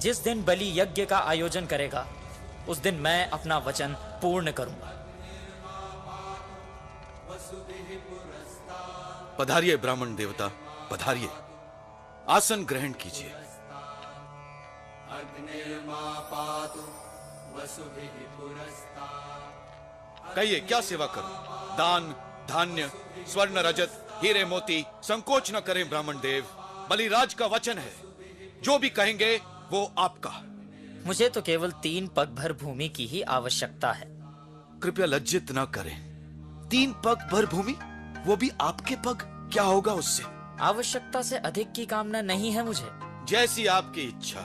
जिस दिन बलि यज्ञ का आयोजन करेगा, उस दिन मैं अपना वचन पूर्ण करूंगा। पधारिए ब्राह्मण देवता, पधारिए। आसन ग्रहण कीजिए। कहिए क्या सेवा करूं? दान, धान्य, स्वर्ण, रजत, हीरे मोती, संकोच न करें ब्राह्मण देव। बलिराज का वचन है, जो भी कहेंगे वो आपका। मुझे तो केवल 3 पग भर भूमि की ही आवश्यकता है। कृपया लज्जित न करें। 3 पग भर भूमि, वो भी आपके पग, क्या होगा उससे? आवश्यकता से अधिक की कामना नहीं है मुझे। जैसी आपकी इच्छा।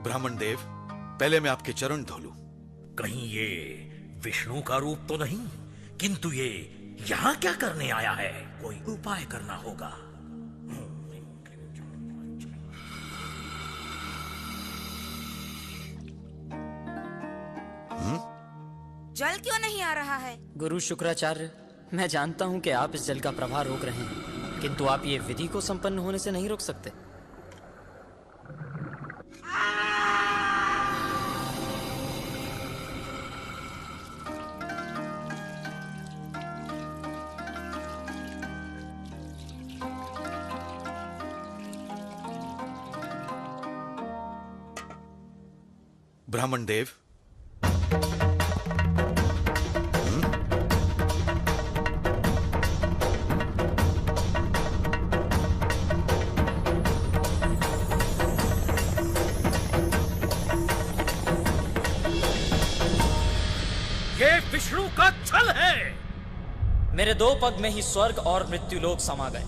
ब्राह्मण देव, पहले मैं आपके चरण धो लूं। कहीं ये विष्णु का रूप तो नहीं? किंतु ये यहाँ क्या करने आया है? कोई उपाय करना होगा। जल क्यों नहीं आ रहा है? गुरु शुक्राचार्य, मैं जानता हूँ कि आप इस जल का प्रवाह रोक रहे हैं, किंतु आप ये विधि को संपन्न होने से नहीं रोक सकते। ब्राह्मण देव, ये विष्णु का छल है। मेरे 2 पग में ही स्वर्ग और मृत्युलोक समा गए।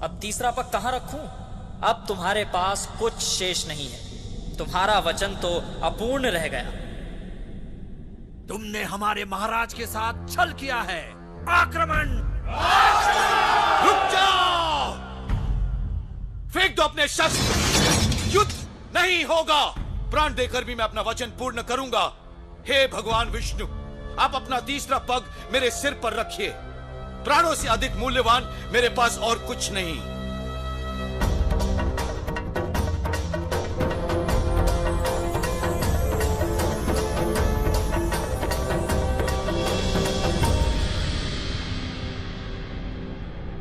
अब तीसरा पग कहाँ रखूं? अब तुम्हारे पास कुछ शेष नहीं है। तुम्हारा वचन तो अपूर्ण रह गया। तुमने हमारे महाराज के साथ छल किया है। आक्रमण! रुक जाओ! फेंक दो अपने शस्त्र। युद्ध नहीं होगा। प्राण देकर भी मैं अपना वचन पूर्ण करूंगा। हे भगवान विष्णु, आप अपना तीसरा पग मेरे सिर पर रखिए। प्राणों से अधिक मूल्यवान मेरे पास और कुछ नहीं।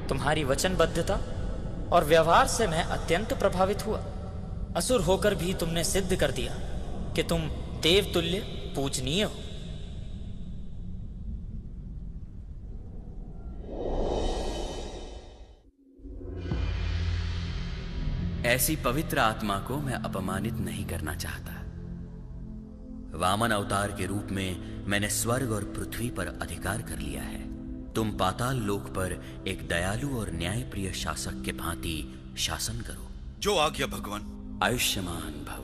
तुम्हारी वचनबद्धता और व्यवहार से मैं अत्यंत प्रभावित हुआ। असुर होकर भी तुमने सिद्ध कर दिया कि तुम देवतुल्य पूजनीय हो। ऐसी पवित्र आत्मा को मैं अपमानित नहीं करना चाहता। वामन अवतार के रूप में मैंने स्वर्ग और पृथ्वी पर अधिकार कर लिया है। तुम पाताल लोक पर एक दयालु और न्यायप्रिय शासक के भांति शासन करो। जो आज्ञा भगवान। आयुष्मान भव।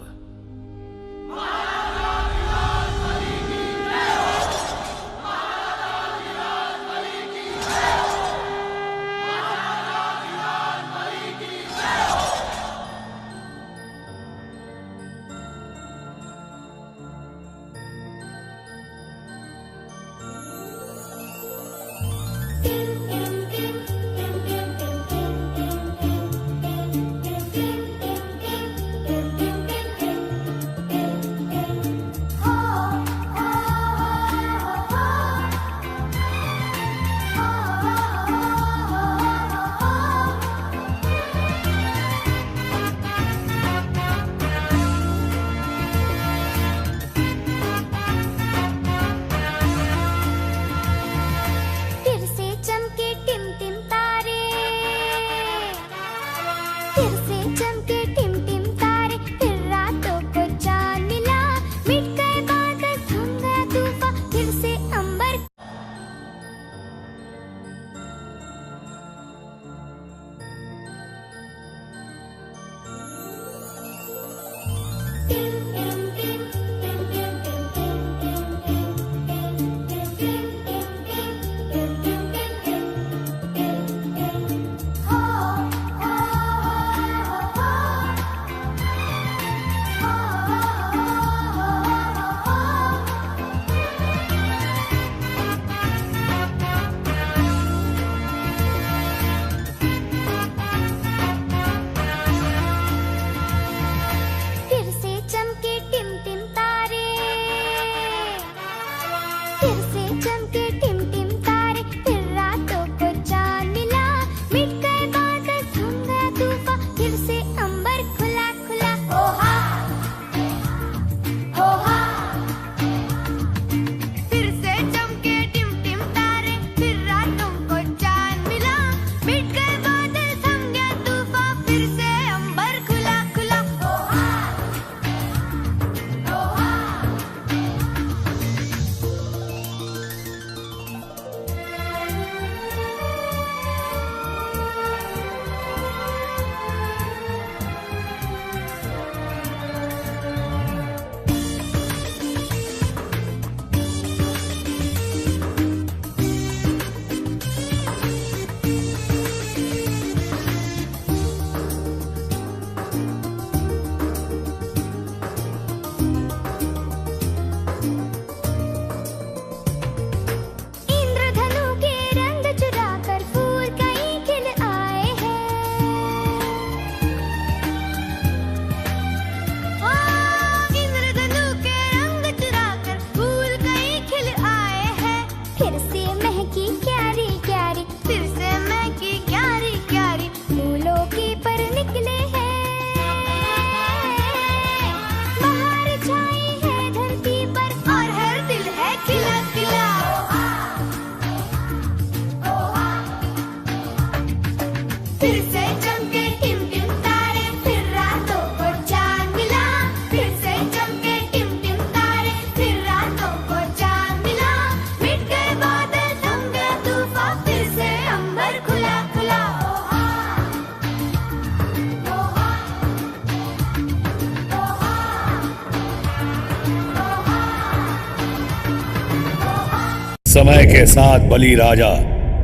समय के साथ बलि राजा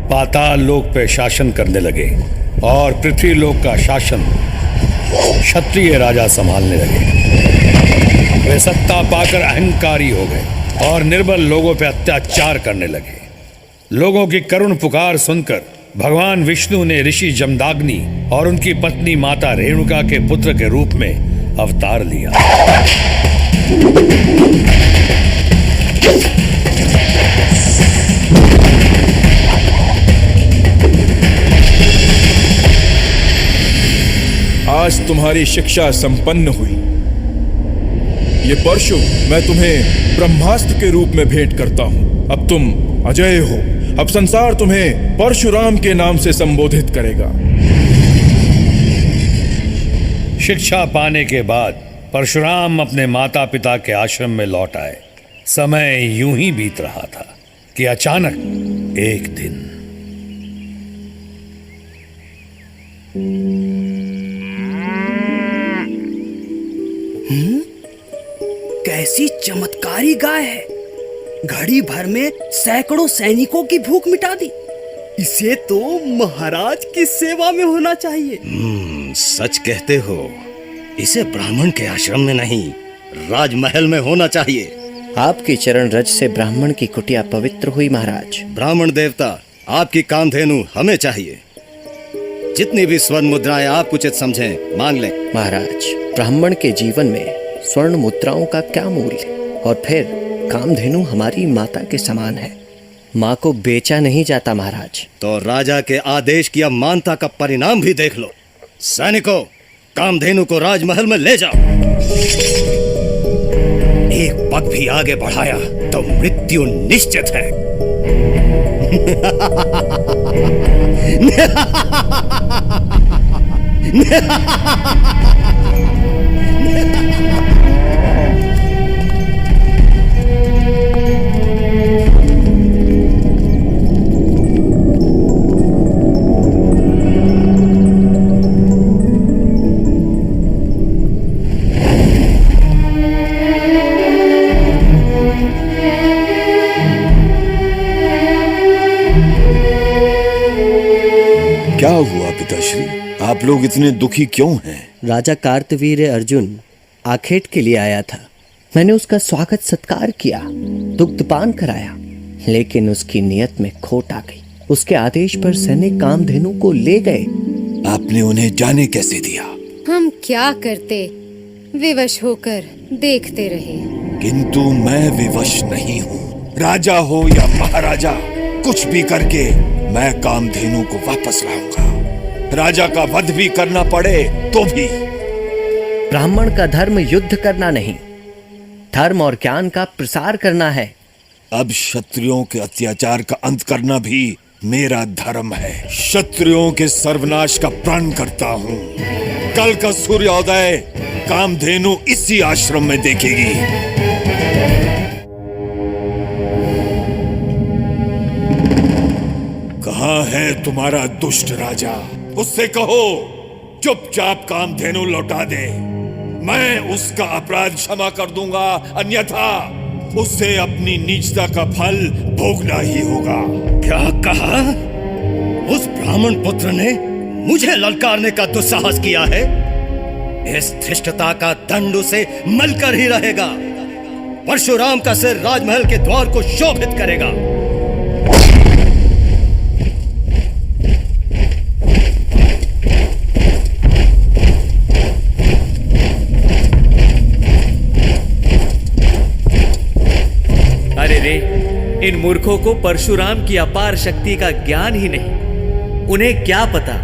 पाताल लोक पे शासन करने लगे और पृथ्वी लोक का शासन क्षत्रिय राजा संभालने लगे। वे सत्ता पाकर अहंकारी हो गए और निर्बल लोगों पर अत्याचार करने लगे। लोगों की करुण पुकार सुनकर भगवान विष्णु ने ऋषि जमदाग्नि और उनकी पत्नी माता रेणुका के पुत्र के रूप में अवतार लिया। आज तुम्हारी शिक्षा संपन्न हुई। ये परशु मैं तुम्हें ब्रह्मास्त्र के रूप में भेंट करता हूं। अब तुम अजय हो। अब संसार तुम्हें परशुराम के नाम से संबोधित करेगा। शिक्षा पाने के बाद परशुराम अपने माता पिता के आश्रम में लौट आए। समय यूं ही बीत रहा था कि अचानक एक दिन कैसी चमत्कारी गाय है। घड़ी भर में सैकड़ों सैनिकों की भूख मिटा दी। इसे तो महाराज की सेवा में होना चाहिए। सच कहते हो। इसे ब्राह्मण के आश्रम में नहीं, राजमहल में होना चाहिए। आपकी चरण रज से ब्राह्मण की कुटिया पवित्र हुई महाराज। ब्राह्मण देवता, आपकी कामधेनु हमें चाहिए। जितनी भी स्वर्ण मुद्राएं आप उचित समझें मांग लें। महाराज, ब्राह्मण के जीवन में स्वर्ण मुद्राओं का क्या मूल्य, और फिर कामधेनु हमारी माता के समान है। माँ को बेचा नहीं जाता महाराज। तो राजा के आदेश की अमानता का परिणाम भी देख लो। सैनिकों, कामधेनु को राजमहल में ले जाओ। एक पग भी आगे बढ़ाया तो मृत्यु निश्चित है। क्या हुआ पिताश्री? आप लोग इतने दुखी क्यों हैं? राजा कार्तवीर्य अर्जुन आखेट के लिए आया था। मैंने उसका स्वागत सत्कार किया, दुग्धपान कराया, लेकिन उसकी नियत में खोट आ गई। उसके आदेश पर सैनिक कामधेनु को ले गए। आपने उन्हें जाने कैसे दिया? हम क्या करते, विवश होकर देखते रहे। किंतु मैं विवश नहीं हूँ। राजा हो या महाराजा, कुछ भी करके मैं कामधेनु को वापस लाऊंगा। राजा का वध भी करना पड़े तो भी। ब्राह्मण का धर्म युद्ध करना नहीं, धर्म और ज्ञान का प्रसार करना है। अब क्षत्रियों के अत्याचार का अंत करना भी मेरा धर्म है। क्षत्रियों के सर्वनाश का प्रण करता हूँ। कल का सूर्योदय कामधेनु इसी आश्रम में देखेगी। कहाँ है तुम्हारा दुष्ट राजा? उससे कहो चुपचाप कामधेनु लौटा दे। मैं उसका अपराध क्षमा कर दूंगा, अन्यथा उसे अपनी नीचता का फल भोगना ही होगा। क्या कहा? उस ब्राह्मण पुत्र ने मुझे ललकारने का दुस्साहस किया है। इस धृष्टता का दंड उसे मलकर ही रहेगा। परशुराम का सिर राजमहल के द्वार को शोभित करेगा। अरे रे, इन मूर्खों को परशुराम की अपार शक्ति का ज्ञान ही नहीं। उन्हें क्या पता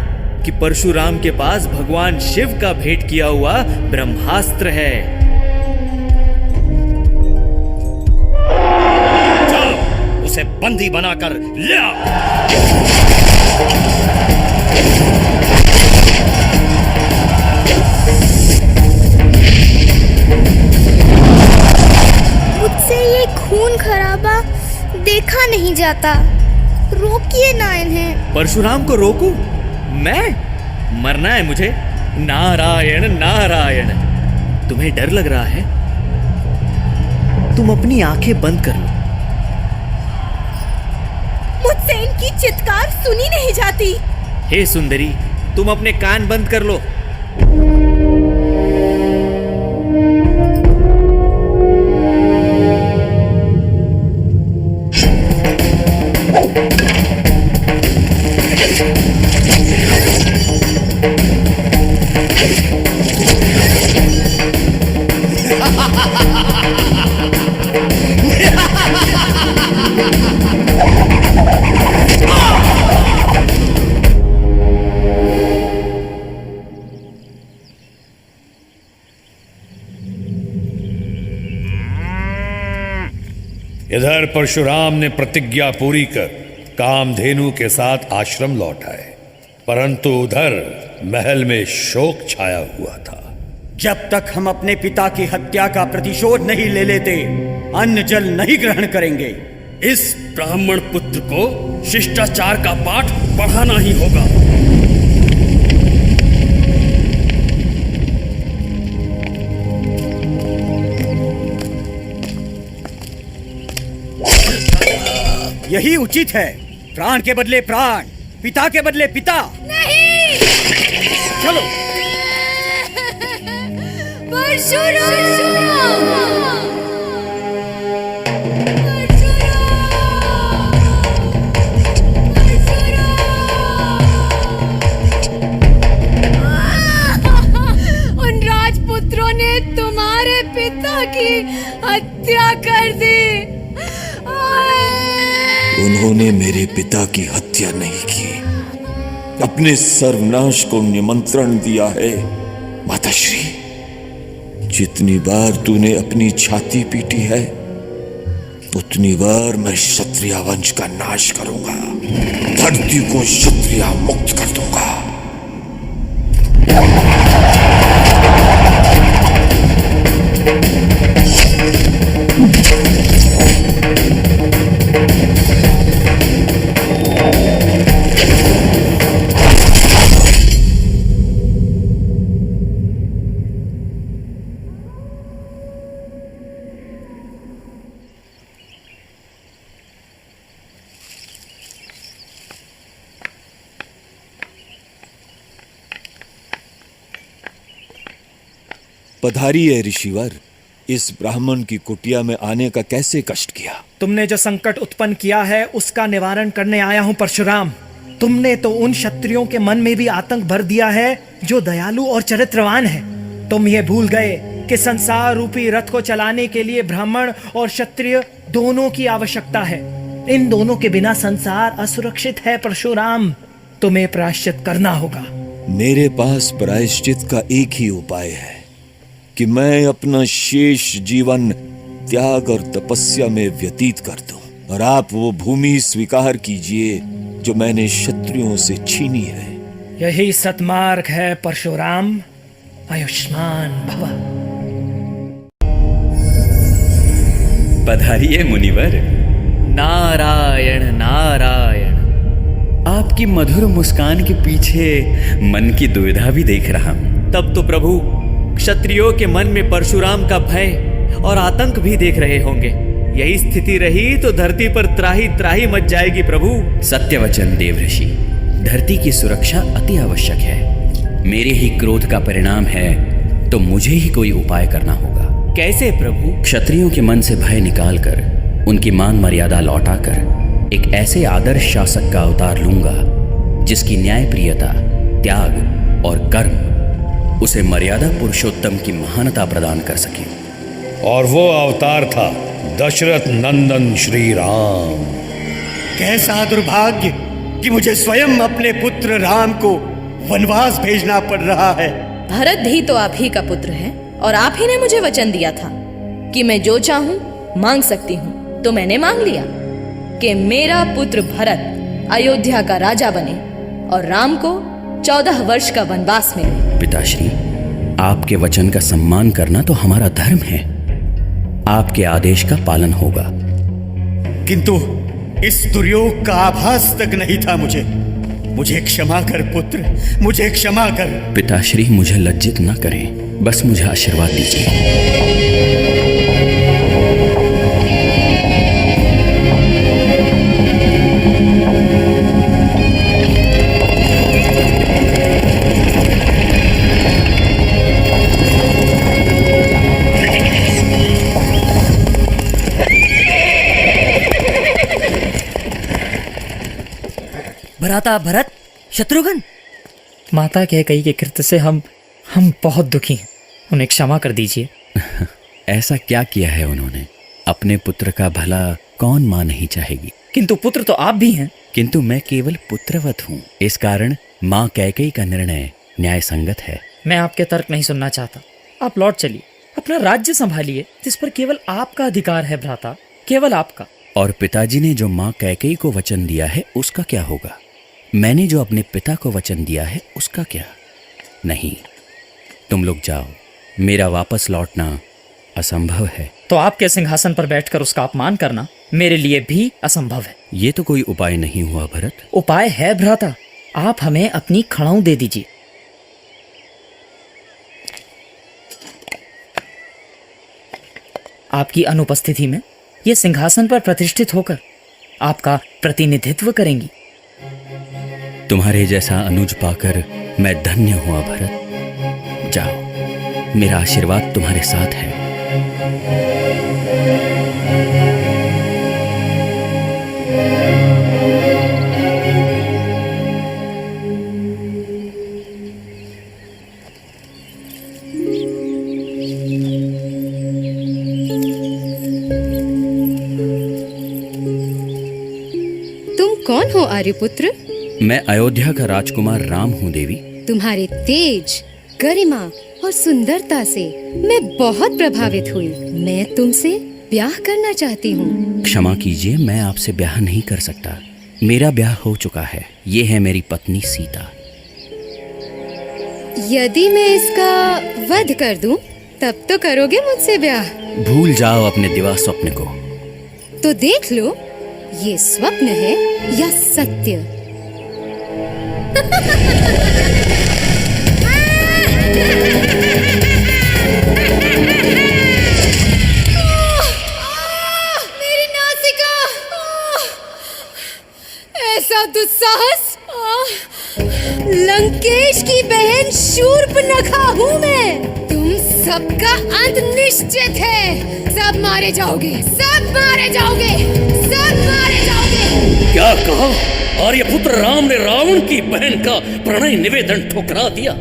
कि परशुराम के पास भगवान शिव का भेंट किया हुआ ब्रह्मास्त्र है। जाओ, उसे बंदी बनाकर ले आओ। मुझसे ये खून खराबा देखा नहीं जाता। रोकिए ना इन्हें। परशुराम को रोकूं? मैं? मरना है मुझे? नारायण नारायण। तुम्हें डर लग रहा है? तुम अपनी आंखें बंद कर लो। मुझसे इनकी चित्कार सुनी नहीं जाती। हे सुंदरी, तुम अपने कान बंद कर लो। इधर परशुराम ने प्रतिज्ञा पूरी कर कामधेनु के साथ आश्रम लौट आए, परंतु उधर महल में शोक छाया हुआ था। जब तक हम अपने पिता की हत्या का प्रतिशोध नहीं ले लेते, अन्न जल नहीं ग्रहण करेंगे। इस ब्राह्मण पुत्र को शिष्टाचार का पाठ पढ़ाना ही होगा। यही उचित है। प्राण के बदले प्राण, पिता के बदले पिता। नहीं! चलो। उन राजपुत्रों ने तुम्हारे पिता की हत्या कर दी। उन्होंने मेरे पिता की हत्या नहीं की, अपने सर्वनाश को निमंत्रण दिया है। माताश्री, जितनी बार तूने अपनी छाती पीटी है, उतनी बार मैं क्षत्रिय वंश का नाश करूंगा, धरती को क्षत्रिय मुक्त कर दूंगा। पधारिए ऋषिवर। इस ब्राह्मण की कुटिया में आने का कैसे कष्ट किया? तुमने जो संकट उत्पन्न किया है उसका निवारण करने आया हूं परशुराम। तुमने तो उन क्षत्रियों के मन में भी आतंक भर दिया है जो दयालु और चरित्रवान है। तुम ये भूल गए कि संसार रूपी रथ को चलाने के लिए ब्राह्मण और क्षत्रिय दोनों की आवश्यकता है। इन दोनों के बिना संसार असुरक्षित है परशुराम। तुम्हें प्रायश्चित करना होगा। मेरे पास प्रायश्चित का एक ही उपाय है कि मैं अपना शेष जीवन त्याग और तपस्या में व्यतीत कर दूं, और आप वो भूमि स्वीकार कीजिए जो मैंने क्षत्रियों से छीनी है। यही सतमार्ग है परशुराम। आयुष्मान भव। पधारिए मुनिवर। नारायण नारायण। आपकी मधुर मुस्कान के पीछे मन की दुविधा भी देख रहा हूं। तब तो प्रभु क्षत्रियों के मन में परशुराम का भय और आतंक भी देख रहे होंगे। यही स्थिति रही तो धरती पर त्राही त्राही मच जाएगी प्रभु। सत्यवचन देव ऋषि, धरती की सुरक्षा अति आवश्यक है। मेरे ही क्रोध का परिणाम है तो मुझे ही कोई उपाय करना होगा। कैसे प्रभु? क्षत्रियों के मन से भय निकालकर उनकी मान मर्यादा लौटाकर एक ऐसे आदर्श शासक का अवतार लूंगा जिसकी न्यायप्रियता, त्याग और कर्म उसे मर्यादा पुरुषोत्तम की महानता प्रदान कर सके। और वो अवतार था दशरथ नंदन श्री राम। कैसा दुर्भाग्य कि मुझे स्वयं अपने पुत्र राम को वनवास भेजना पड़ रहा है। भरत भी तो आप ही का पुत्र है और आप ही ने मुझे वचन दिया था कि मैं जो चाहूं मांग सकती हूं। तो मैंने मांग लिया कि मेरा पुत्र भरत अयोध्या का राजा बने और राम को 14 वर्ष का वनवास मिले। पिताश्री, आपके वचन का सम्मान करना तो हमारा धर्म है। आपके आदेश का पालन होगा। किंतु इस दुर्योग का आभास तक नहीं था मुझे। मुझे क्षमा कर पुत्र, मुझे क्षमा कर। पिताश्री, मुझे लज्जित न करें, बस मुझे आशीर्वाद दीजिए। भ्राता भरत, शत्रुघ्न। माता कैकेयी के कृत्य से हम बहुत दुखी हैं। उन्हें क्षमा कर दीजिए। ऐसा क्या किया है उन्होंने? अपने पुत्र का भला कौन मां नहीं चाहेगी? किंतु पुत्र तो आप भी हैं। किंतु मैं केवल पुत्रवत हूँ। इस कारण माँ कैकेयी का निर्णय न्याय संगत है। मैं आपके तर्क नहीं सुनना चाहता। आप लौट चलिए, अपना राज्य संभालिए जिस पर केवल आपका अधिकार है भ्राता, केवल आपका। और पिताजी ने जो माँ कैकेयी को वचन दिया है उसका क्या होगा? मैंने जो अपने पिता को वचन दिया है उसका क्या? नहीं, तुम लोग जाओ, मेरा वापस लौटना असंभव है। तो आपके सिंहासन पर बैठकर उसका अपमान करना मेरे लिए भी असंभव है। ये तो कोई उपाय नहीं हुआ भरत। उपाय है भ्राता, आप हमें अपनी खड़ाऊ दे दीजिए। आपकी अनुपस्थिति में ये सिंहासन पर प्रतिष्ठित होकर आपका प्रतिनिधित्व करेंगी। तुम्हारे जैसा अनुज पाकर मैं धन्य हुआ भरत। जाओ, मेरा आशीर्वाद तुम्हारे साथ है। तुम कौन हो आर्यपुत्र? मैं अयोध्या का राजकुमार राम हूँ देवी। तुम्हारे तेज, गरिमा और सुंदरता से मैं बहुत प्रभावित हुई। मैं तुमसे ब्याह करना चाहती हूँ। क्षमा कीजिए, मैं आपसे ब्याह नहीं कर सकता। मेरा ब्याह हो चुका है। ये है मेरी पत्नी सीता। यदि मैं इसका वध कर दूं, तब तो करोगे मुझसे ब्याह? भूल जाओ अपने दिवा स्वप्न को। तो देख लो, ये स्वप्न है या सत्य। मेरी नासिका! ऐसा दुस्साहस! लंकेश की बहन शूर्पणखा हूँ मैं। तुम सबका अंत निश्चित है। सब मारे जाओगे, सब मारे जाओगे, सब मारे जाओगे। क्या कहा? आर्यपुत्र राम ने रावण की बहन का प्रणय निवेदन ठुकरा दिया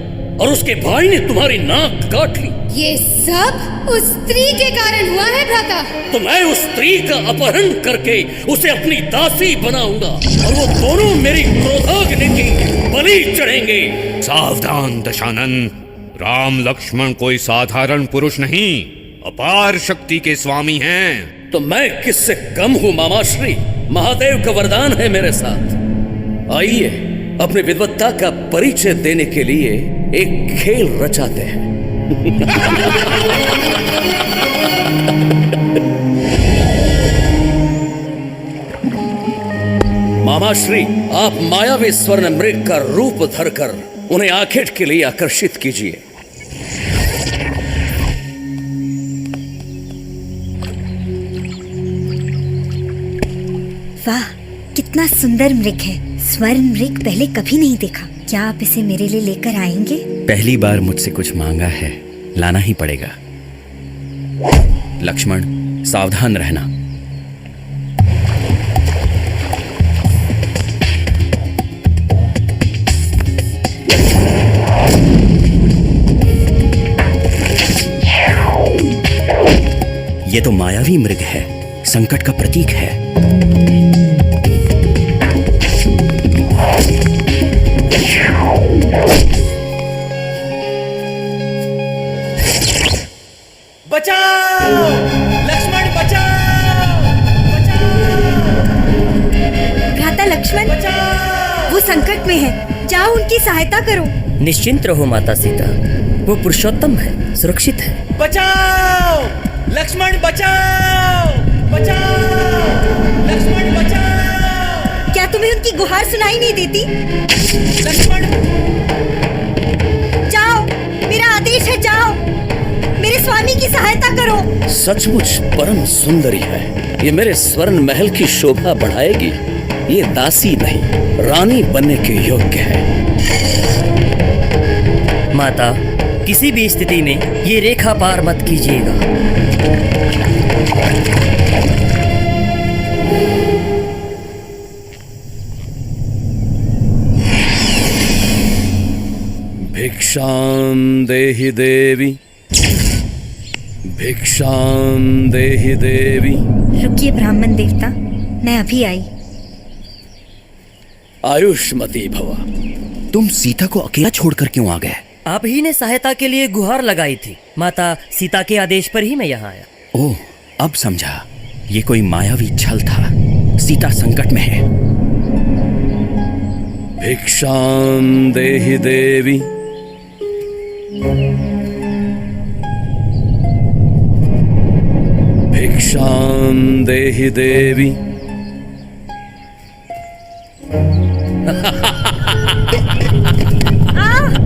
और उसके भाई ने तुम्हारी नाक काट ली। ये सब उस स्त्री के कारण हुआ है भ्राता। तो मैं उस स्त्री का अपहरण करके उसे अपनी दासी बनाऊंगा और वो दोनों मेरी क्रोधाग्नि की बलि चढ़ेंगे। सावधान दशानन, राम लक्ष्मण कोई साधारण पुरुष नहीं, अपार शक्ति के स्वामी हैं। तो मैं किससे कम हूँ मामाश्री? महादेव का वरदान है मेरे साथ। आइए, अपनी विद्वत्ता का परिचय देने के लिए एक खेल रचाते हैं। मामाश्री, आप मायावी स्वर्ण मृग का रूप धरकर उन्हें आखेट के लिए आकर्षित कीजिए। वाह, कितना सुंदर मृग है। स्वर्ण मृग पहले कभी नहीं देखा। क्या आप इसे मेरे लिए लेकर आएंगे? पहली बार मुझसे कुछ मांगा है, लाना ही पड़ेगा। लक्ष्मण, सावधान रहना। ये तो मायावी मृग है, संकट का प्रतीक है। बचाओ! लक्ष्मण बचाओ! भ्राता लक्ष्मण, वो संकट में है। जाओ उनकी सहायता करो। निश्चिंत रहो माता सीता, वो पुरुषोत्तम है, सुरक्षित है। बचाओ! लक्ष्मण बचाओ! बचाओ! लक्ष्मण बचाओ! क्या तुम्हें उनकी गुहार सुनाई नहीं देती? लक्ष्मण! जाओ, मेरा आदेश है, जाओ, मेरे स्वामी की सहायता करो। सचमुच परम सुंदरी है। ये मेरे स्वर्ण महल की शोभा बढ़ाएगी। ये दासी नहीं, रानी बनने के योग्य है। माता, किसी भी स्थिति में ये रेखा पार मत कीजिएगा। भिक्षां देहि देवी, भिक्षां देहि देवी। रुकिए ब्राह्मण देवता, मैं अभी आई। आयुष्मती भवा। तुम सीता को अकेला छोड़कर क्यों आ गए? आप ही ने सहायता के लिए गुहार लगाई थी। माता सीता के आदेश पर ही मैं यहाँ आया। ओह, अब समझा। ये कोई मायावी छल था। सीता संकट में है। भिक्षां देहि देवी। भिक्षां देहि देवी।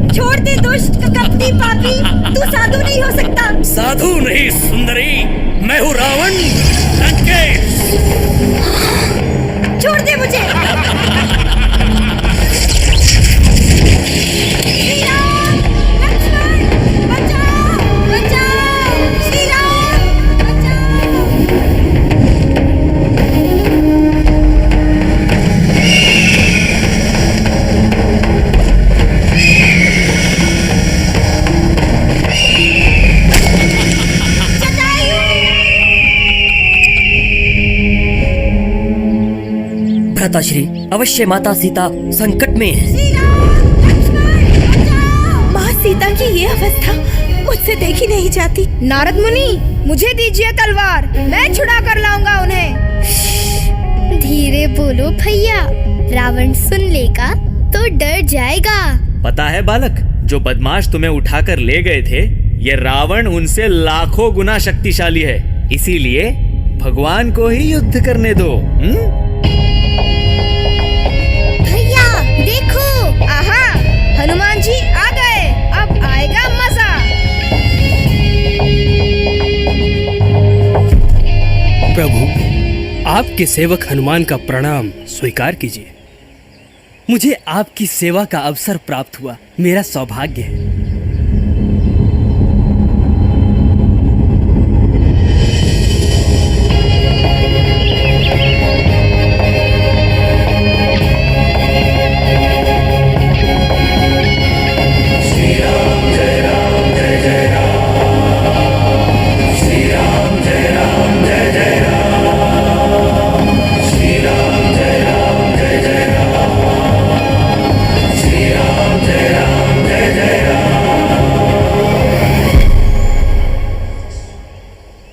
छोड़ दे दुष्ट कपटी पापी, तू साधु नहीं हो सकता। साधु नहीं सुंदरी, मैं हूँ रावण लंकेश। छोड़ दे मुझे। श्री राम, लक्ष्मण, बचाओ, बचाओ, श्री राम, बचाओ। भ्राताश्री, अवश्य माता सीता संकट में है। माँ सीता की ये अवस्था मुझसे देखी नहीं जाती। नारद मुनि, मुझे दीजिए तलवार, मैं छुड़ा कर लाऊंगा उन्हें। धीरे बोलो भैया, रावण सुन लेगा तो डर जाएगा। पता है बालक, जो बदमाश तुम्हें उठाकर ले गए थे, ये रावण उनसे लाखों गुना शक्तिशाली है। इसीलिए भगवान को ही युद्ध करने दो। हनुमान जी आ गए, अब आएगा मजा। प्रभु, आपके सेवक हनुमान का प्रणाम स्वीकार कीजिए। मुझे आपकी सेवा का अवसर प्राप्त हुआ, मेरा सौभाग्य है।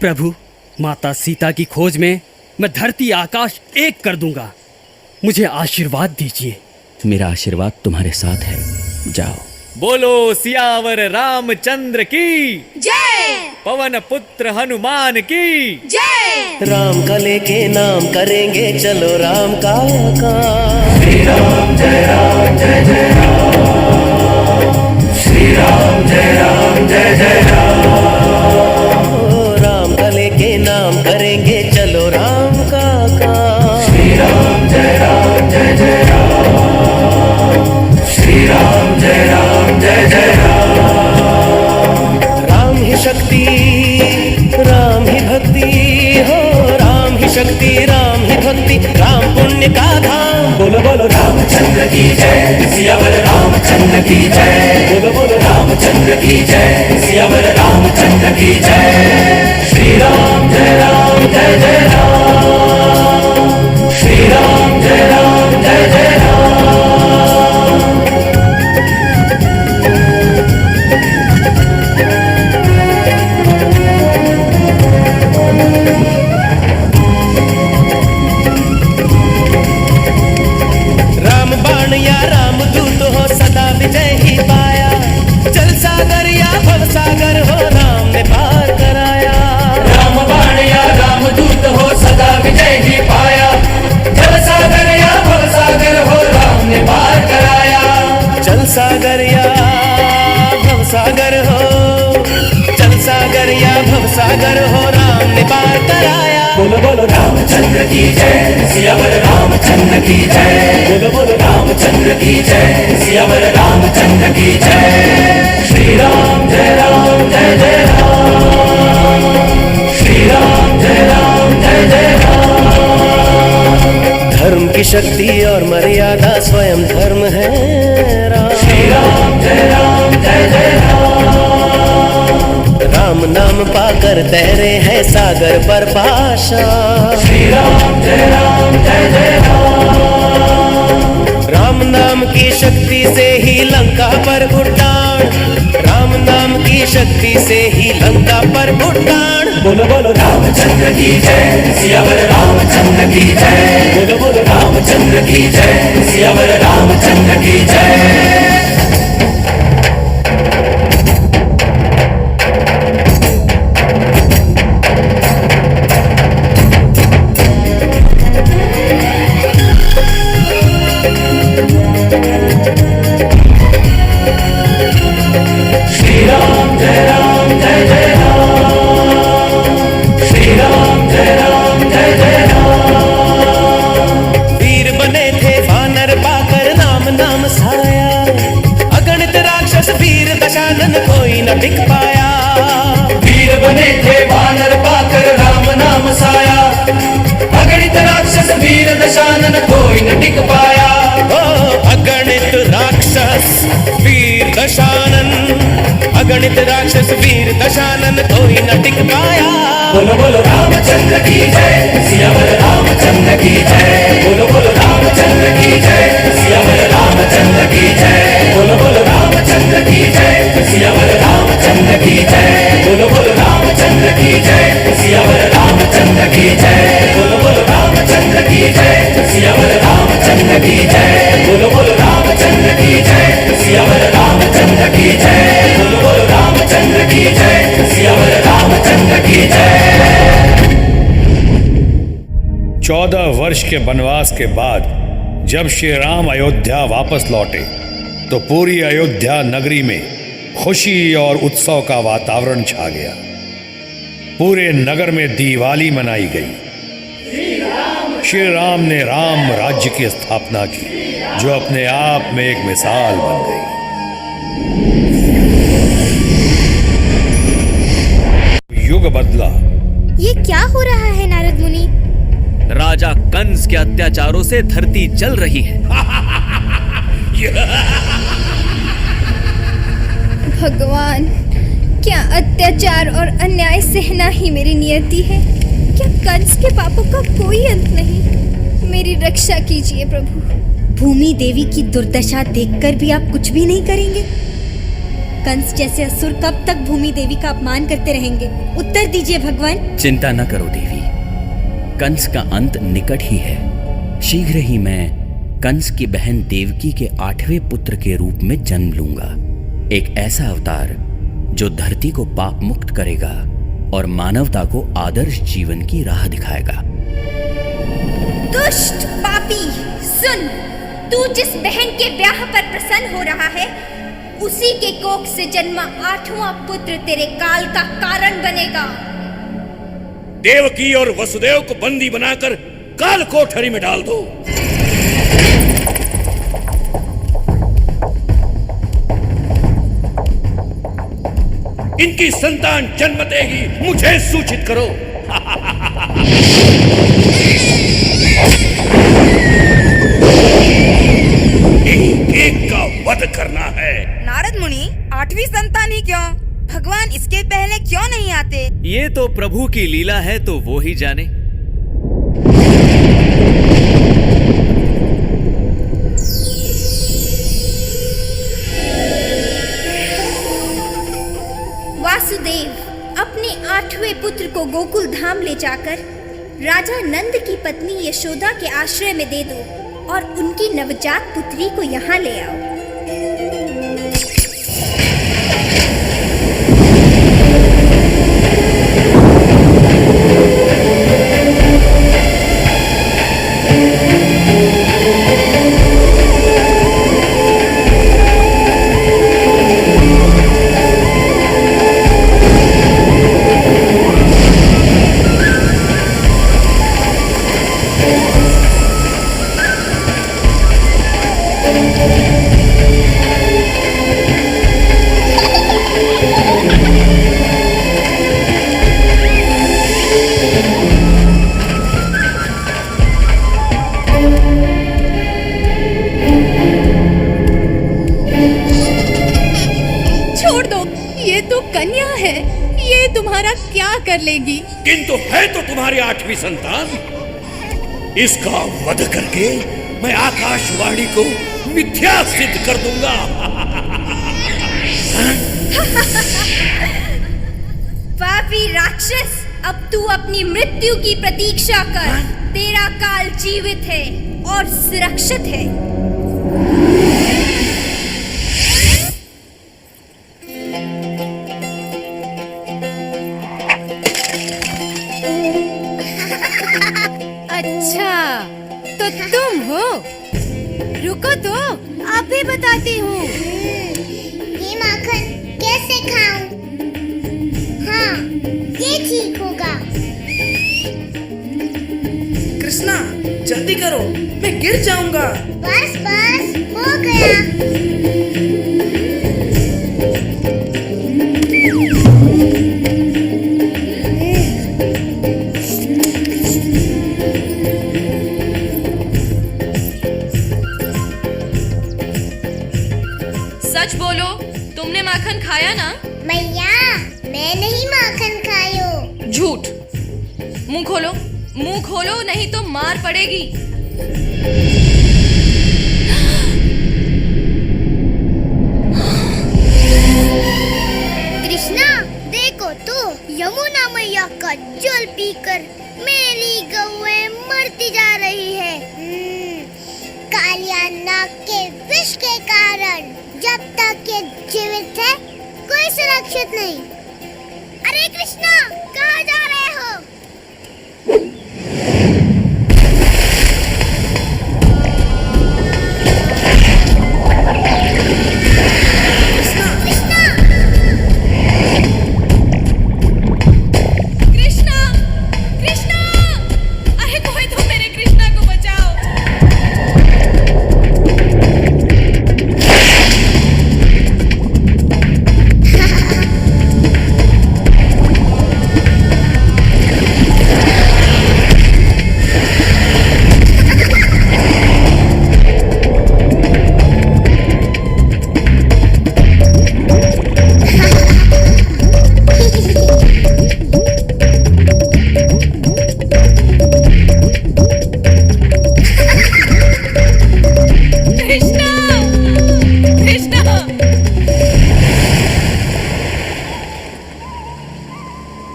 प्रभु, माता सीता की खोज में मैं धरती आकाश एक कर दूंगा। मुझे आशीर्वाद दीजिए। मेरा आशीर्वाद तुम्हारे साथ है, जाओ। बोलो सियावर रामचंद्र की जय। पवन पुत्र हनुमान की जय। राम का लेके नाम करेंगे, चलो राम का काम। श्री राम जय राम जय जय राम। श्री राम जय राम जय जय राम। राम का लेके नाम करेंगे, चलो राम का काम। श्री राम जय राम जय जय राम। श्री राम जय राम जय जय राम। राम ही शक्ति, राम ही भक्ति हो। राम ही शक्ति, राम ही भक्ति, राम पुण्य का धाम। बोलो बोलो रामचंद्र की जय, सियावर रामचंद्र की जय। बोलो बोलो रामचंद्र की जय, सियावर रामचंद्र की जय। श्री राम जय राम जय जय राम। श्री राम जय राम जय जय राम। राम बाण या राम दूत हो, सदा विजय ही पाया। जल सागर या भव सागर हो, राम ने पार कराया। राम बाण या राम दूत हो, सदा विजय ही पाया। जल सागर या भव सागर हो, राम ने पार कराया। जल सागर या भव सागर हो, जल सागर या भव सागर हो, राम ने पार कराया। बोलो बोलो रामचंद्र की जय, सियावर रामचंद्र की जय। बोलो बोलो रामचंद्र की जय, सियावर रामचंद्र की जय। श्री राम जय राम जय जय राम। श्री राम जय राम जय जय राम। धर्म की शक्ति और मर्यादा स्वयं धर्म है राम। श्री राम जय राम जय जय राम। राम नाम पाकर तैरे हैं सागर पर पाशा। श्री राम जय जय राम। राम नाम की शक्ति से ही लंका पर उड़ान। राम राम नाम की शक्ति से ही लंका पर उठान। बोलो बोलो रामचंद्र की जय, सियावर रामचंद्र की जय। बोलो बोलो रामचंद्र की जय, सियावर रामचंद्र की जय। कोई न टिक पाया, वीर बने थे वानर पाकर राम नाम साया। अगणित राक्षस वीर दशानन कोई न टिक पाया। अगणित राक्षस वीर दशानन, अगणित राक्षस वीर दशानन कोई न टिक पाया। बोलो बोलो रामचंद्र की जय, सियावर रामचंद्र की जय। बोलो बोलो रामचंद्र की जय, सियावर रामचंद्र की जय। बोलो बोलो रामचंद्र की जय, सियावर रामचंद्र की जय। बोलो बोलो रामचंद्र की जय, सियावर रामचंद्र की जय। बोलो बोलो रामचंद्र की जय, सियावर रामचंद्र की जय। बोलो बोलो रामचंद्र की जय, सियावर रामचंद्र की जय। बोलो बोलो रामचंद्र की जय, सियावर रामचंद्र की जय। 14 वर्ष के वनवास के बाद जब श्री राम अयोध्या वापस लौटे तो पूरी अयोध्या नगरी में खुशी और उत्सव का वातावरण छा गया। पूरे नगर में दिवाली मनाई गई। श्री राम ने राम राज्य की स्थापना की, जो अपने आप में एक मिसाल बन गई। युग बदला। ये क्या हो रहा है नारद मुनि? राजा कंस के अत्याचारों से धरती जल रही है। भगवान, क्या अत्याचार और अन्याय सहना ही मेरी नियति है? क्या कंस के पापों का कोई अंत नहीं? मेरी रक्षा कीजिए प्रभु। भूमि देवी की दुर्दशा देखकर भी आप कुछ भी नहीं करेंगे? कंस जैसे असुर कब तक भूमि देवी का अपमान करते रहेंगे? उत्तर दीजिए भगवान। चिंता न करो देवी, कंस का अंत निकट ही है। शीघ्र ही मैं कंस की बहन देवकी के 8वें पुत्र के रूप में जन्म लूंगा। एक ऐसा अवतार जो धरती को पाप मुक्त करेगा और मानवता को आदर्श जीवन की राह दिखाएगा। दुष्ट पापी, सुन, तू जिस बहन के ब्याह पर प्रसन्न हो रहा है, उसी के कोख से जन्मा 8वां पुत्र तेरे काल का कारण बनेगा। देवकी और वसुदेव को बंदी बनाकर काल कोठरी में डाल दो। इनकी संतान जन्मते ही मुझे सूचित करो। एक का वध करना है। नारद मुनि, 8वीं संतान ही क्यों? भगवान इसके पहले क्यों नहीं आते? ये तो प्रभु की लीला है, तो वो ही जाने। वासुदेव, अपने 8वें पुत्र को गोकुल धाम ले जाकर राजा नंद की पत्नी यशोदा के आश्रय में दे दो और उनकी नवजात पुत्री को यहाँ ले आओ। कर लेगी। किंतु है तो तुम्हारी 8वीं संतान। इसका वध करके मैं आकाशवाणी को मिथ्या सिद्ध कर दूंगा। पापी राक्षस, अब तू अपनी मृत्यु की प्रतीक्षा कर। तेरा काल जीवित है और सुरक्षित है। अच्छा, तो तुम हो? रुको तो, अभी बताती हूँ। ये माखन कैसे खाऊं? हाँ, ये ठीक होगा। कृष्णा, जल्दी करो, मैं गिर जाऊंगा। बस बस, हो गया। सच बोलो, तुमने माखन खाया ना? मैया, मैं नहीं माखन खायो। झूठ। मुंह खोलो, मुंह खोलो, नहीं तो मार पड़ेगी। कृष्णा, देखो तो, यमुना मैया का जल पीकर मेरी गौएं मरती जा रही है। कालिया नाग के विष के कारण जब तक ये जीवित है, कोई सुरक्षित नहीं। अरे कृष्णा, कहाँ जा रहे हो?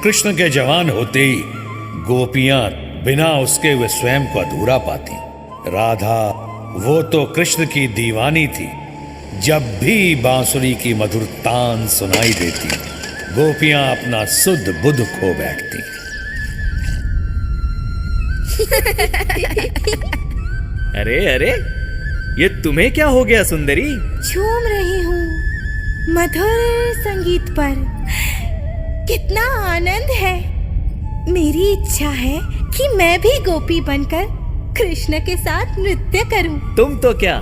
कृष्ण के जवान होते ही गोपियां बिना उसके वे स्वयं को अधूरा पाती। राधा, वो तो कृष्ण की दीवानी थी। जब भी बांसुरी की मधुर तान सुनाई देती, गोपियां अपना सुध बुध खो बैठती। अरे अरे, ये तुम्हें क्या हो गया सुंदरी? झूम रही हूँ मधुर संगीत पर। कितना आनंद है। मेरी इच्छा है कि मैं भी गोपी बनकर कृष्ण के साथ नृत्य करूं। तुम तो क्या,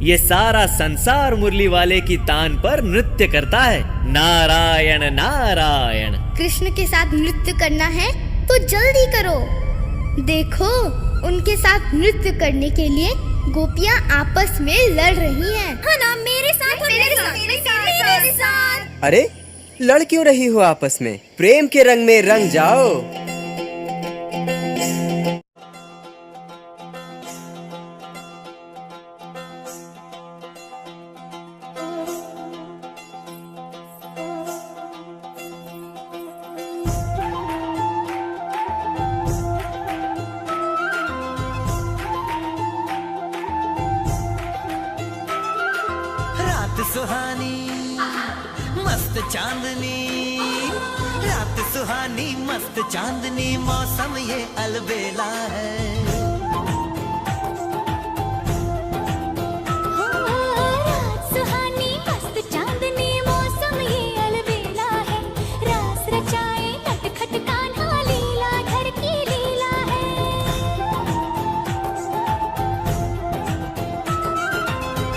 ये सारा संसार मुरली वाले की तान पर नृत्य करता है। नारायण नारायण। कृष्ण के साथ नृत्य करना है तो जल्दी करो। देखो, उनके साथ नृत्य करने के लिए गोपियां आपस में लड़ रही हैं। हाँ ना, मेरे साथ, मेरे साथ। अरे, लड़ क्यों रही हो आपस में? प्रेम के रंग में रंग जाओ। रात सुहानी मस्त चांदनी, रात सुहानी मस्त चांदनी, मौसम ये अलबेला है। रात सुहानी मस्त चांदनी, मौसम ये अलबेला है। रास रचाए नटखट कान्हा, लीला धर की लीला है।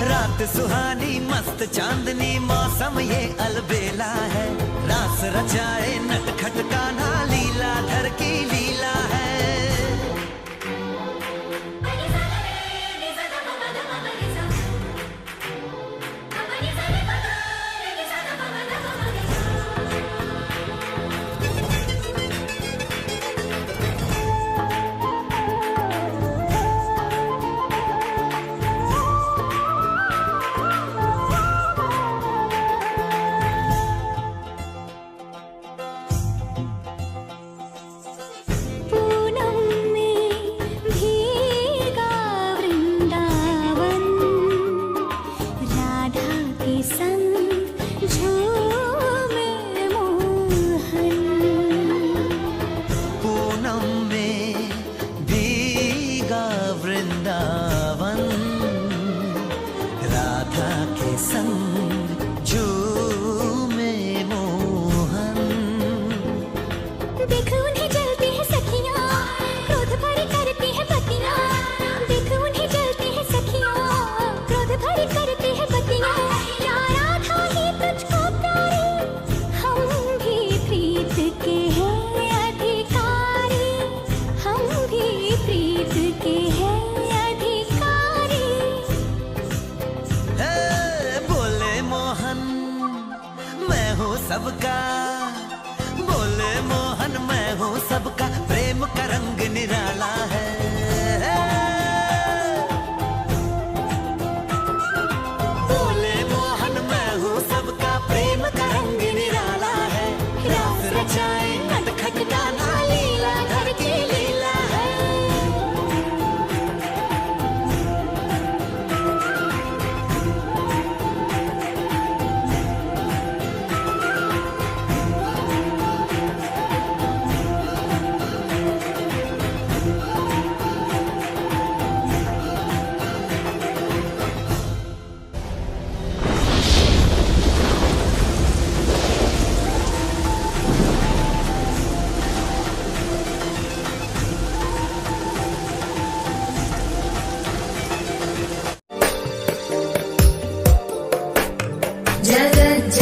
रात सुहानी मस्त चांदनी, मौसम ये अलबेला है। रास रचाए नटखट कान्हा, लीला धर की लीला है। संग झूमे मोहन। देख उन्हें जलती है सखियाँ, क्रोध भरी करती है पतियाँ। देख उन्हें जलती है सखियाँ, क्रोध भरी करती है पतियाँ। प्यारा था ही तुझको प्यारी, हम भी प्रीत के हैं अधिकारी। हम भी प्रीत के हैं अधिकारी। हे बोले मोहन मैं हूँ सबका, बोले मोहन मैं हूँ सबका, प्रेम का रंग निराला है। बोले मोहन मैं हूँ सबका, प्रेम का रंग निराला है। रास रचाए नटखट गाना, लीला घर की लीला है।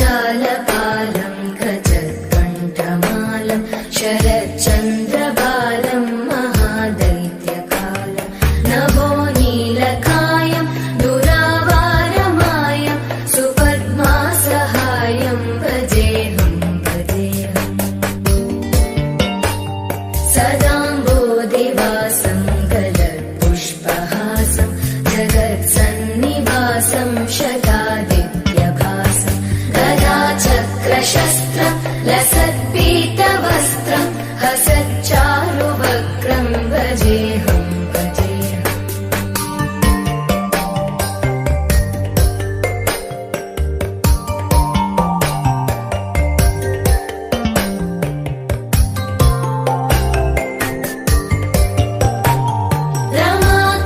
जगज्जालपालं गजत्कण्ठमालं शरच्चन्द्रबालं महादैत्यकालं नभो नीलकायं दुरावारमायं सुपद्मासहायं भजेऽहं भजेऽहम् सदाम्बोधिवासं गलत्पुष्पहासं जगत्सन्निवासं शतादित्यभासं गदाचक्रशस्त्रं लसत्पीतवस्त्रं हसच्चारुवक्त्रं भजेऽहं भजेऽहम्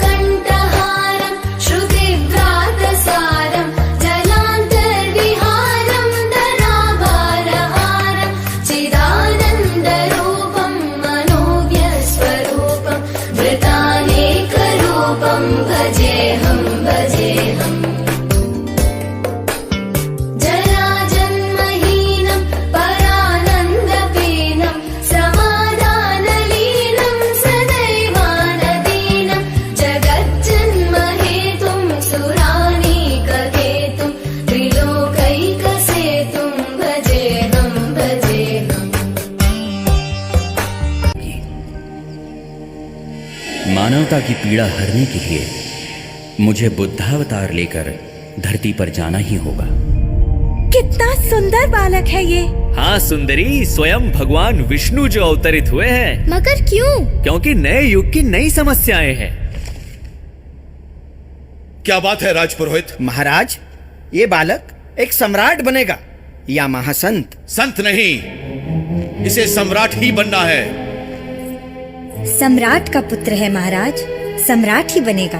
रमाकण्ठहारं श्रुतिव्रातसारं जलान्तर्विहारं धराभारहारं चिदानन्दरूपं मनोव्यस्वरूपं वृतानेकरूपं भजेऽहं भजेऽहम् जराजन्महीनं परानन्दपीनं समाधानलीनं सदैवानदीनं जगज्जन्महेतुं सुरानीककेतुं त्रिलोकैकसेतुं भजेऽहं भजेऽहम् मानवता की पीड़ा हरने के लिए मुझे बुद्धावतार लेकर धरती पर जाना ही होगा। कितना सुंदर बालक है ये। हाँ सुंदरी, स्वयं भगवान विष्णु जो अवतरित हुए हैं। मगर क्यों? क्योंकि नए युग की नई समस्याएं हैं। क्या बात है राजपुरोहित? महाराज, ये बालक एक सम्राट बनेगा या महासंत? संत नहीं, इसे सम्राट ही बनना है। सम्राट का पुत्र है महाराज, सम्राट ही बनेगा।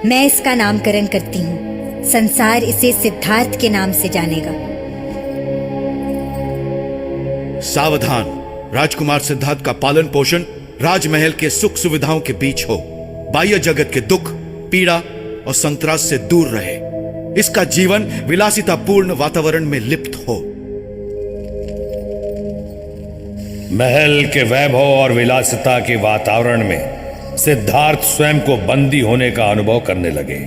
मैं इसका नामकरण करती हूँ, संसार इसे सिद्धार्थ के नाम से जानेगा। सावधान, राजकुमार सिद्धार्थ का पालन पोषण राजमहल के सुख सुविधाओं के बीच हो, बाह्य जगत के दुख, पीड़ा और संतरास से दूर रहे। इसका जीवन विलासितापूर्ण वातावरण में लिप्त हो। महल के वैभव और विलासिता के वातावरण में सिद्धार्थ स्वयं को बंदी होने का अनुभव करने लगे।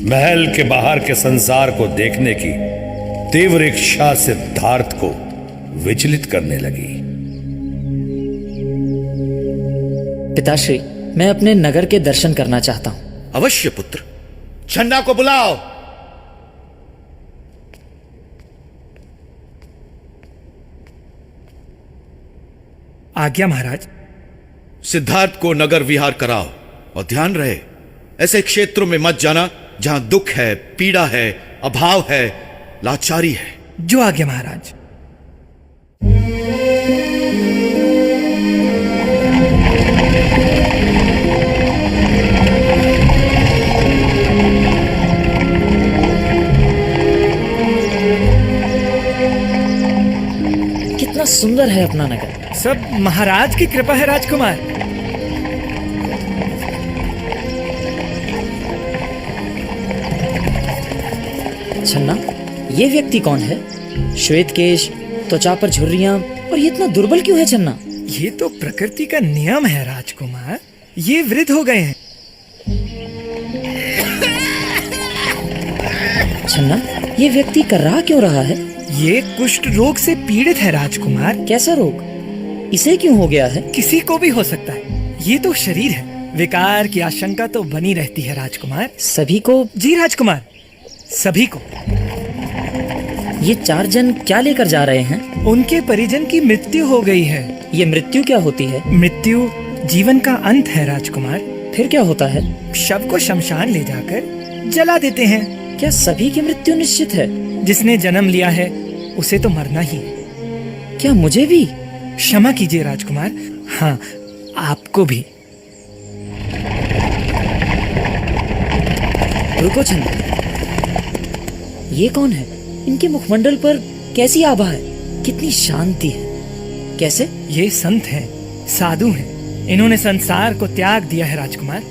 महल के बाहर के संसार को देखने की तीव्र इच्छा सिद्धार्थ को विचलित करने लगी। पिताश्री, मैं अपने नगर के दर्शन करना चाहता हूँ। अवश्य पुत्र, छन्ना को बुलाओ। आज्ञा महाराज। सिद्धार्थ को नगर विहार कराओ और ध्यान रहे, ऐसे क्षेत्रों में मत जाना जहां दुख है, पीड़ा है, अभाव है, लाचारी है। जो आज्ञा महाराज। सुंदर है अपना नगर। सब महाराज की कृपा है राजकुमार। छन्ना, ये व्यक्ति कौन है? श्वेत केश, त्वचा पर झुर्रियां, और ये इतना दुर्बल क्यों है छन्ना? ये तो प्रकृति का नियम है राजकुमार। ये वृद्ध हो गए हैं। छन्ना, ये व्यक्ति कर्रा क्यों रहा है? ये कुष्ठ रोग से पीड़ित है राजकुमार। कैसा रोग? इसे क्यों हो गया है? किसी को भी हो सकता है। ये तो शरीर है, विकार की आशंका तो बनी रहती है राजकुमार। सभी को? जी राजकुमार, सभी को। ये 4 जन क्या लेकर जा रहे हैं? उनके परिजन की मृत्यु हो गई है। ये मृत्यु क्या होती है? मृत्यु जीवन का अंत है राजकुमार। फिर क्या होता है? शव को शमशान ले जाकर जला देते हैं। क्या सभी की मृत्यु निश्चित है? जिसने जन्म लिया है उसे तो मरना ही है। क्या मुझे भी? क्षमा कीजिए राजकुमार। हाँ, आपको भी। रुको छन्ना, ये कौन है? इनके मुखमंडल पर कैसी आभा है? कितनी शांति है। कैसे? ये संत हैं, साधु हैं। इन्होंने संसार को त्याग दिया है राजकुमार।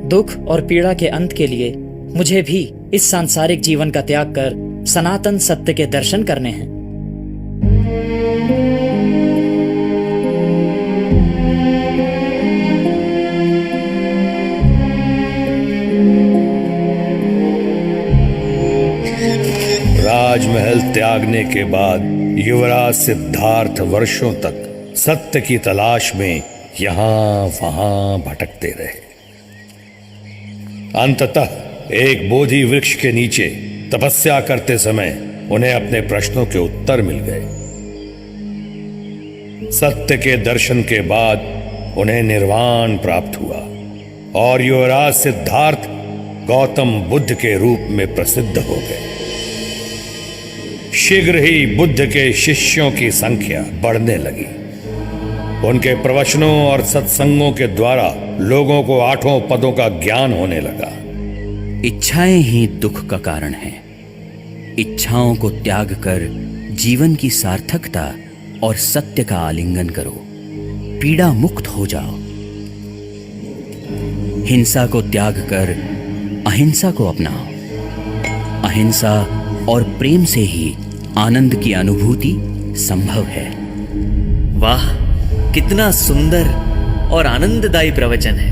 दुख और पीड़ा के अंत के लिए मुझे भी इस सांसारिक जीवन का त्याग कर सनातन सत्य के दर्शन करने हैं। राजमहल त्यागने के बाद युवराज सिद्धार्थ वर्षों तक सत्य की तलाश में यहां वहां भटकते रहे। अंततः एक बोधि वृक्ष के नीचे तपस्या करते समय उन्हें अपने प्रश्नों के उत्तर मिल गए। सत्य के दर्शन के बाद उन्हें निर्वाण प्राप्त हुआ और युवराज सिद्धार्थ गौतम बुद्ध के रूप में प्रसिद्ध हो गए। शीघ्र ही बुद्ध के शिष्यों की संख्या बढ़ने लगी। उनके प्रवचनों और सत्संगों के द्वारा लोगों को 8 पदों का ज्ञान होने लगा। इच्छाएं ही दुख का कारण है। इच्छाओं को त्याग कर जीवन की सार्थकता और सत्य का आलिंगन करो, पीड़ा मुक्त हो जाओ। हिंसा को त्याग कर अहिंसा को अपनाओ। अहिंसा और प्रेम से ही आनंद की अनुभूति संभव है। वाह, कितना सुंदर और आनंददायी प्रवचन है।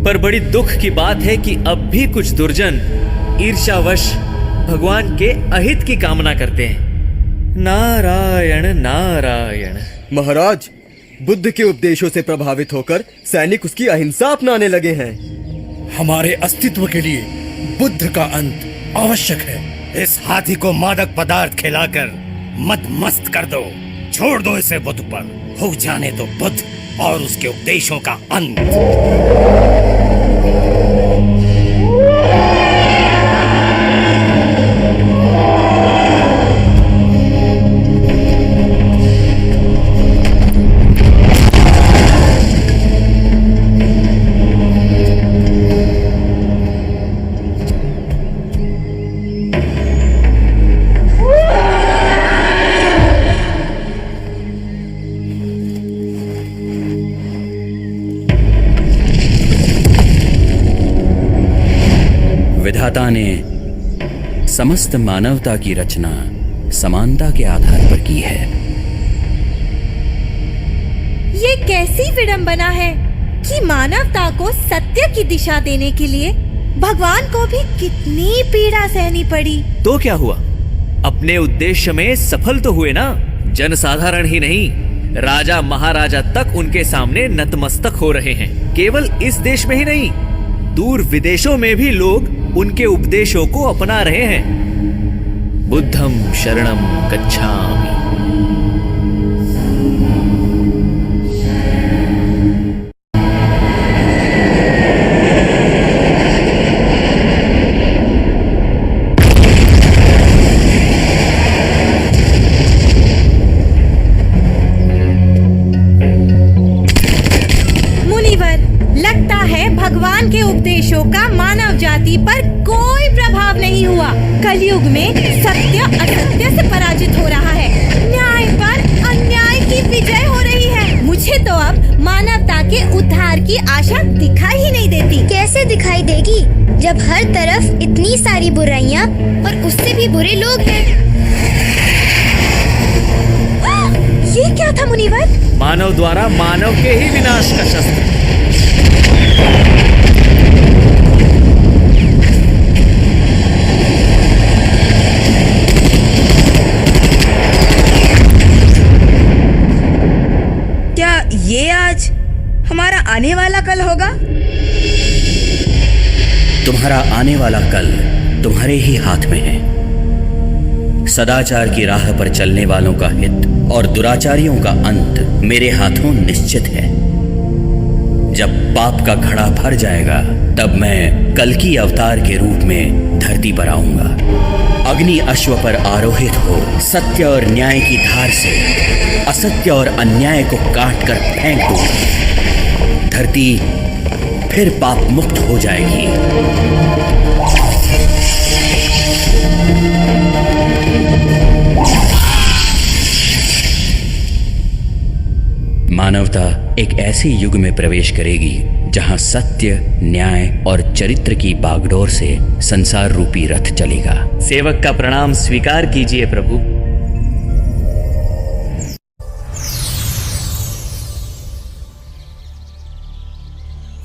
पर बड़ी दुख की बात है कि अब भी कुछ दुर्जन ईर्ष्यावश भगवान के अहित की कामना करते हैं। नारायण नारायण। महाराज, बुद्ध के उपदेशों से प्रभावित होकर सैनिक उसकी अहिंसा अपनाने लगे हैं। हमारे अस्तित्व के लिए बुद्ध का अंत आवश्यक है। इस हाथी को मादक पदार्थ खिलाकर मत मस्त कर दो। छोड़ दो इसे बुद्ध पर। हो जाने दो बुद्ध और उसके उपदेशों का अंत। विधाता ने समस्त मानवता की रचना समानता के आधार पर की है। ये कैसी विडंबना है कि मानवता को सत्य की दिशा देने के लिए भगवान को भी कितनी पीड़ा सहनी पड़ी। तो क्या हुआ? अपने उद्देश्य में सफल तो हुए ना। जनसाधारण ही नहीं, राजा महाराजा तक उनके सामने नतमस्तक हो रहे हैं। केवल इस देश में ही नहीं, दूर विदेशों में भी लोग उनके उपदेशों को अपना रहे हैं। बुद्धं शरणं गच्छामि। लगता है भगवान के उपदेशों का मानव जाति पर कोई प्रभाव नहीं हुआ। कलयुग में सत्य असत्य से पराजित हो रहा है, न्याय पर अन्याय की विजय हो रही है। मुझे तो अब मानवता के उद्धार की आशा दिखाई ही नहीं देती। कैसे दिखाई देगी जब हर तरफ इतनी सारी बुराइयां और उससे भी बुरे लोग हैं। ये क्या था मुनिवर? मानव द्वारा मानव के ही विनाश का शस्त्र। क्या ये आज हमारा आने वाला कल होगा? तुम्हारा आने वाला कल तुम्हारे ही हाथ में है। सदाचार की राह पर चलने वालों का हित और दुराचारियों का अंत मेरे हाथों निश्चित है। जब पाप का घड़ा भर जाएगा तब मैं कल्कि अवतार के रूप में धरती पर आऊंगा। अग्नि अश्व पर आरोहित हो सत्य और न्याय की धार से असत्य और अन्याय को काट कर फेंक दूंगा। धरती फिर पाप मुक्त हो जाएगी। मानवता एक ऐसे युग में प्रवेश करेगी जहां सत्य, न्याय और चरित्र की बागडोर से संसार रूपी रथ चलेगा। सेवक का प्रणाम स्वीकार कीजिए प्रभु।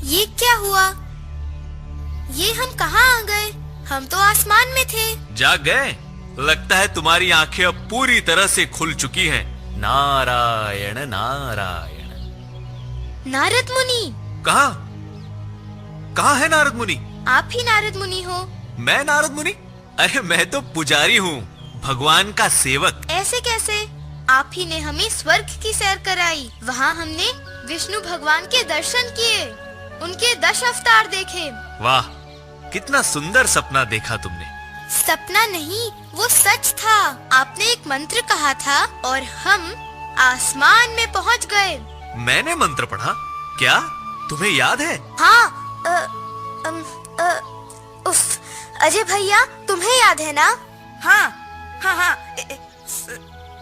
ये क्या हुआ? ये हम कहाँ आ गए? हम तो आसमान में थे। जाग गए? लगता है तुम्हारी आंखें अब पूरी तरह से खुल चुकी हैं। नारायण नारायण। नारद मुनि। कहाँ है नारद मुनि? आप ही नारद मुनि हो। मैं नारद मुनि? अरे मैं तो पुजारी हूँ, भगवान का सेवक। ऐसे कैसे? आप ही ने हमें स्वर्ग की सैर कराई। वहाँ हमने विष्णु भगवान के दर्शन किए, उनके 10 अवतार देखे। वाह, कितना सुंदर सपना देखा तुमने। सपना नहीं, वो सच था। आपने एक मंत्र कहा था और हम आसमान में पहुंच गए। मैंने मंत्र पढ़ा? क्या तुम्हें याद है? हाँ। उफ, अजय भैया तुम्हें याद है ना? हाँ।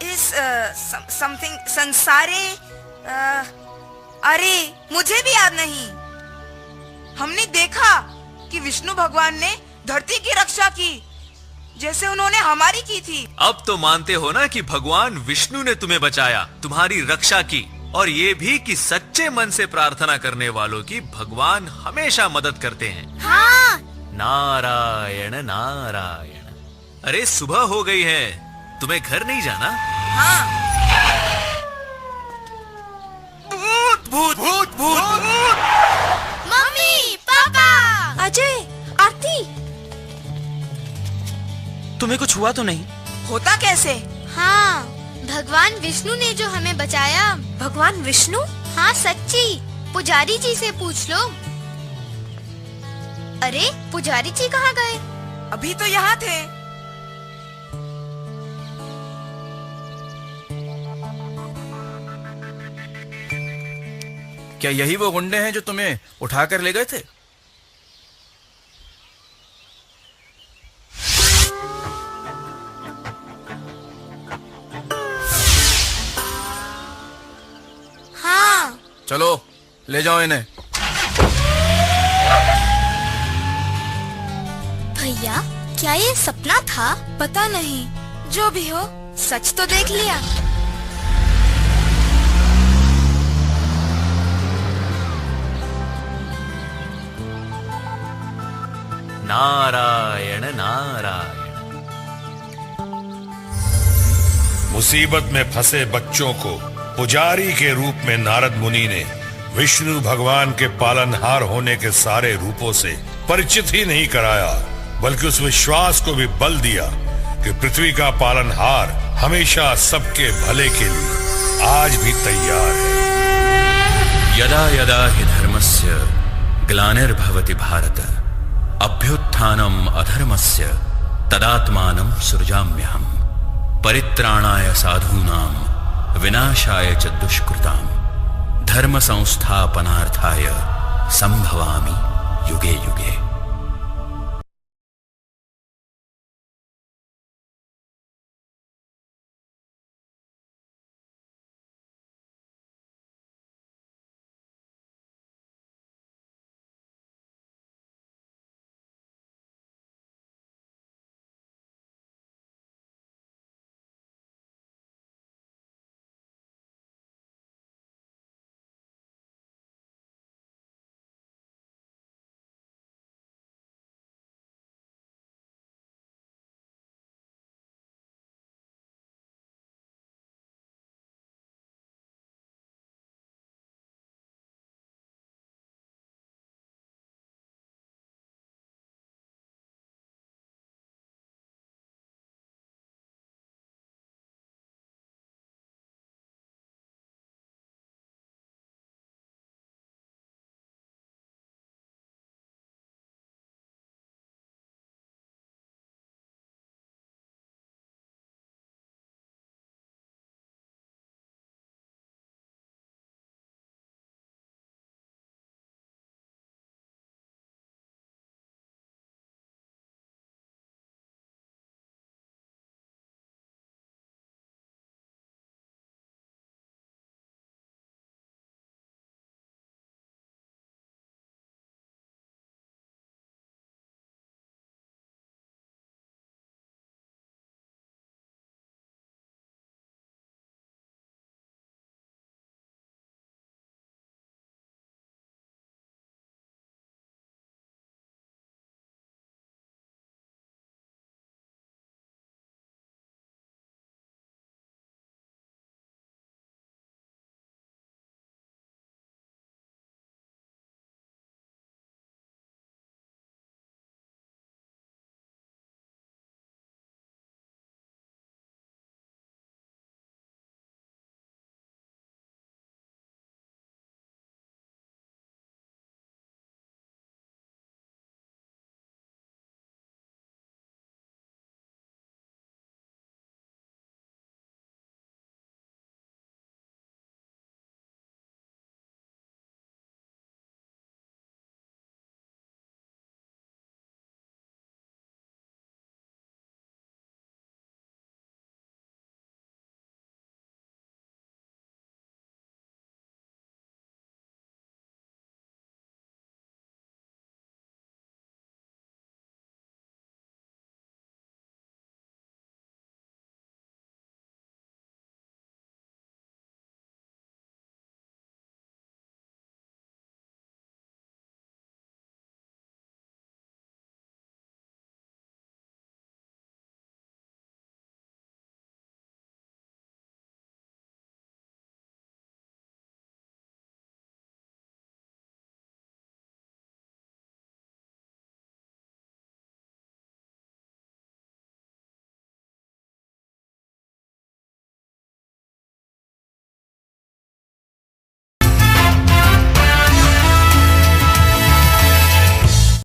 इस समथिंग संसारे। अरे मुझे भी याद नहीं। हमने देखा कि विष्णु भगवान ने धरती की रक्षा की जैसे उन्होंने हमारी की थी। अब तो मानते हो ना कि भगवान विष्णु ने तुम्हें बचाया, तुम्हारी रक्षा की, और ये भी कि सच्चे मन से प्रार्थना करने वालों की भगवान हमेशा मदद करते हैं। हाँ। नारायण नारायण। अरे सुबह हो गई है, तुम्हें घर नहीं जाना? हाँ। भूत भूत भूत भूत। मम्मी, पापा, अजय, आरती, तुम्हें कुछ हुआ तो नहीं? होता कैसे? हाँ, भगवान विष्णु ने जो हमें बचाया। भगवान विष्णु? हाँ सच्ची, पुजारी जी से पूछ लो। अरे पुजारी जी कहाँ गए? अभी तो यहाँ थे। क्या यही वो गुंडे हैं जो तुम्हें उठाकर ले गए थे? हाँ। चलो ले जाओ इन्हें। भैया, क्या ये सपना था? पता नहीं, जो भी हो सच तो देख लिया। नारायण नारायण। मुसीबत में फंसे बच्चों को पुजारी के रूप में नारद मुनि ने विष्णु भगवान के पालनहार होने के सारे रूपों से परिचित ही नहीं कराया, बल्कि उस विश्वास को भी बल दिया कि पृथ्वी का पालनहार हमेशा सबके भले के लिए आज भी तैयार है। यदा यदा हि धर्मस्य ग्लानिर्भवति भारत अभ्युत्थानम अधर्मस्य तदात्मानं सृजाम्यहम् परित्राणाय साधूनां विनाशाय च दुष्कृतां धर्म संस्थापनार्थाय संभवामि युगे युगे।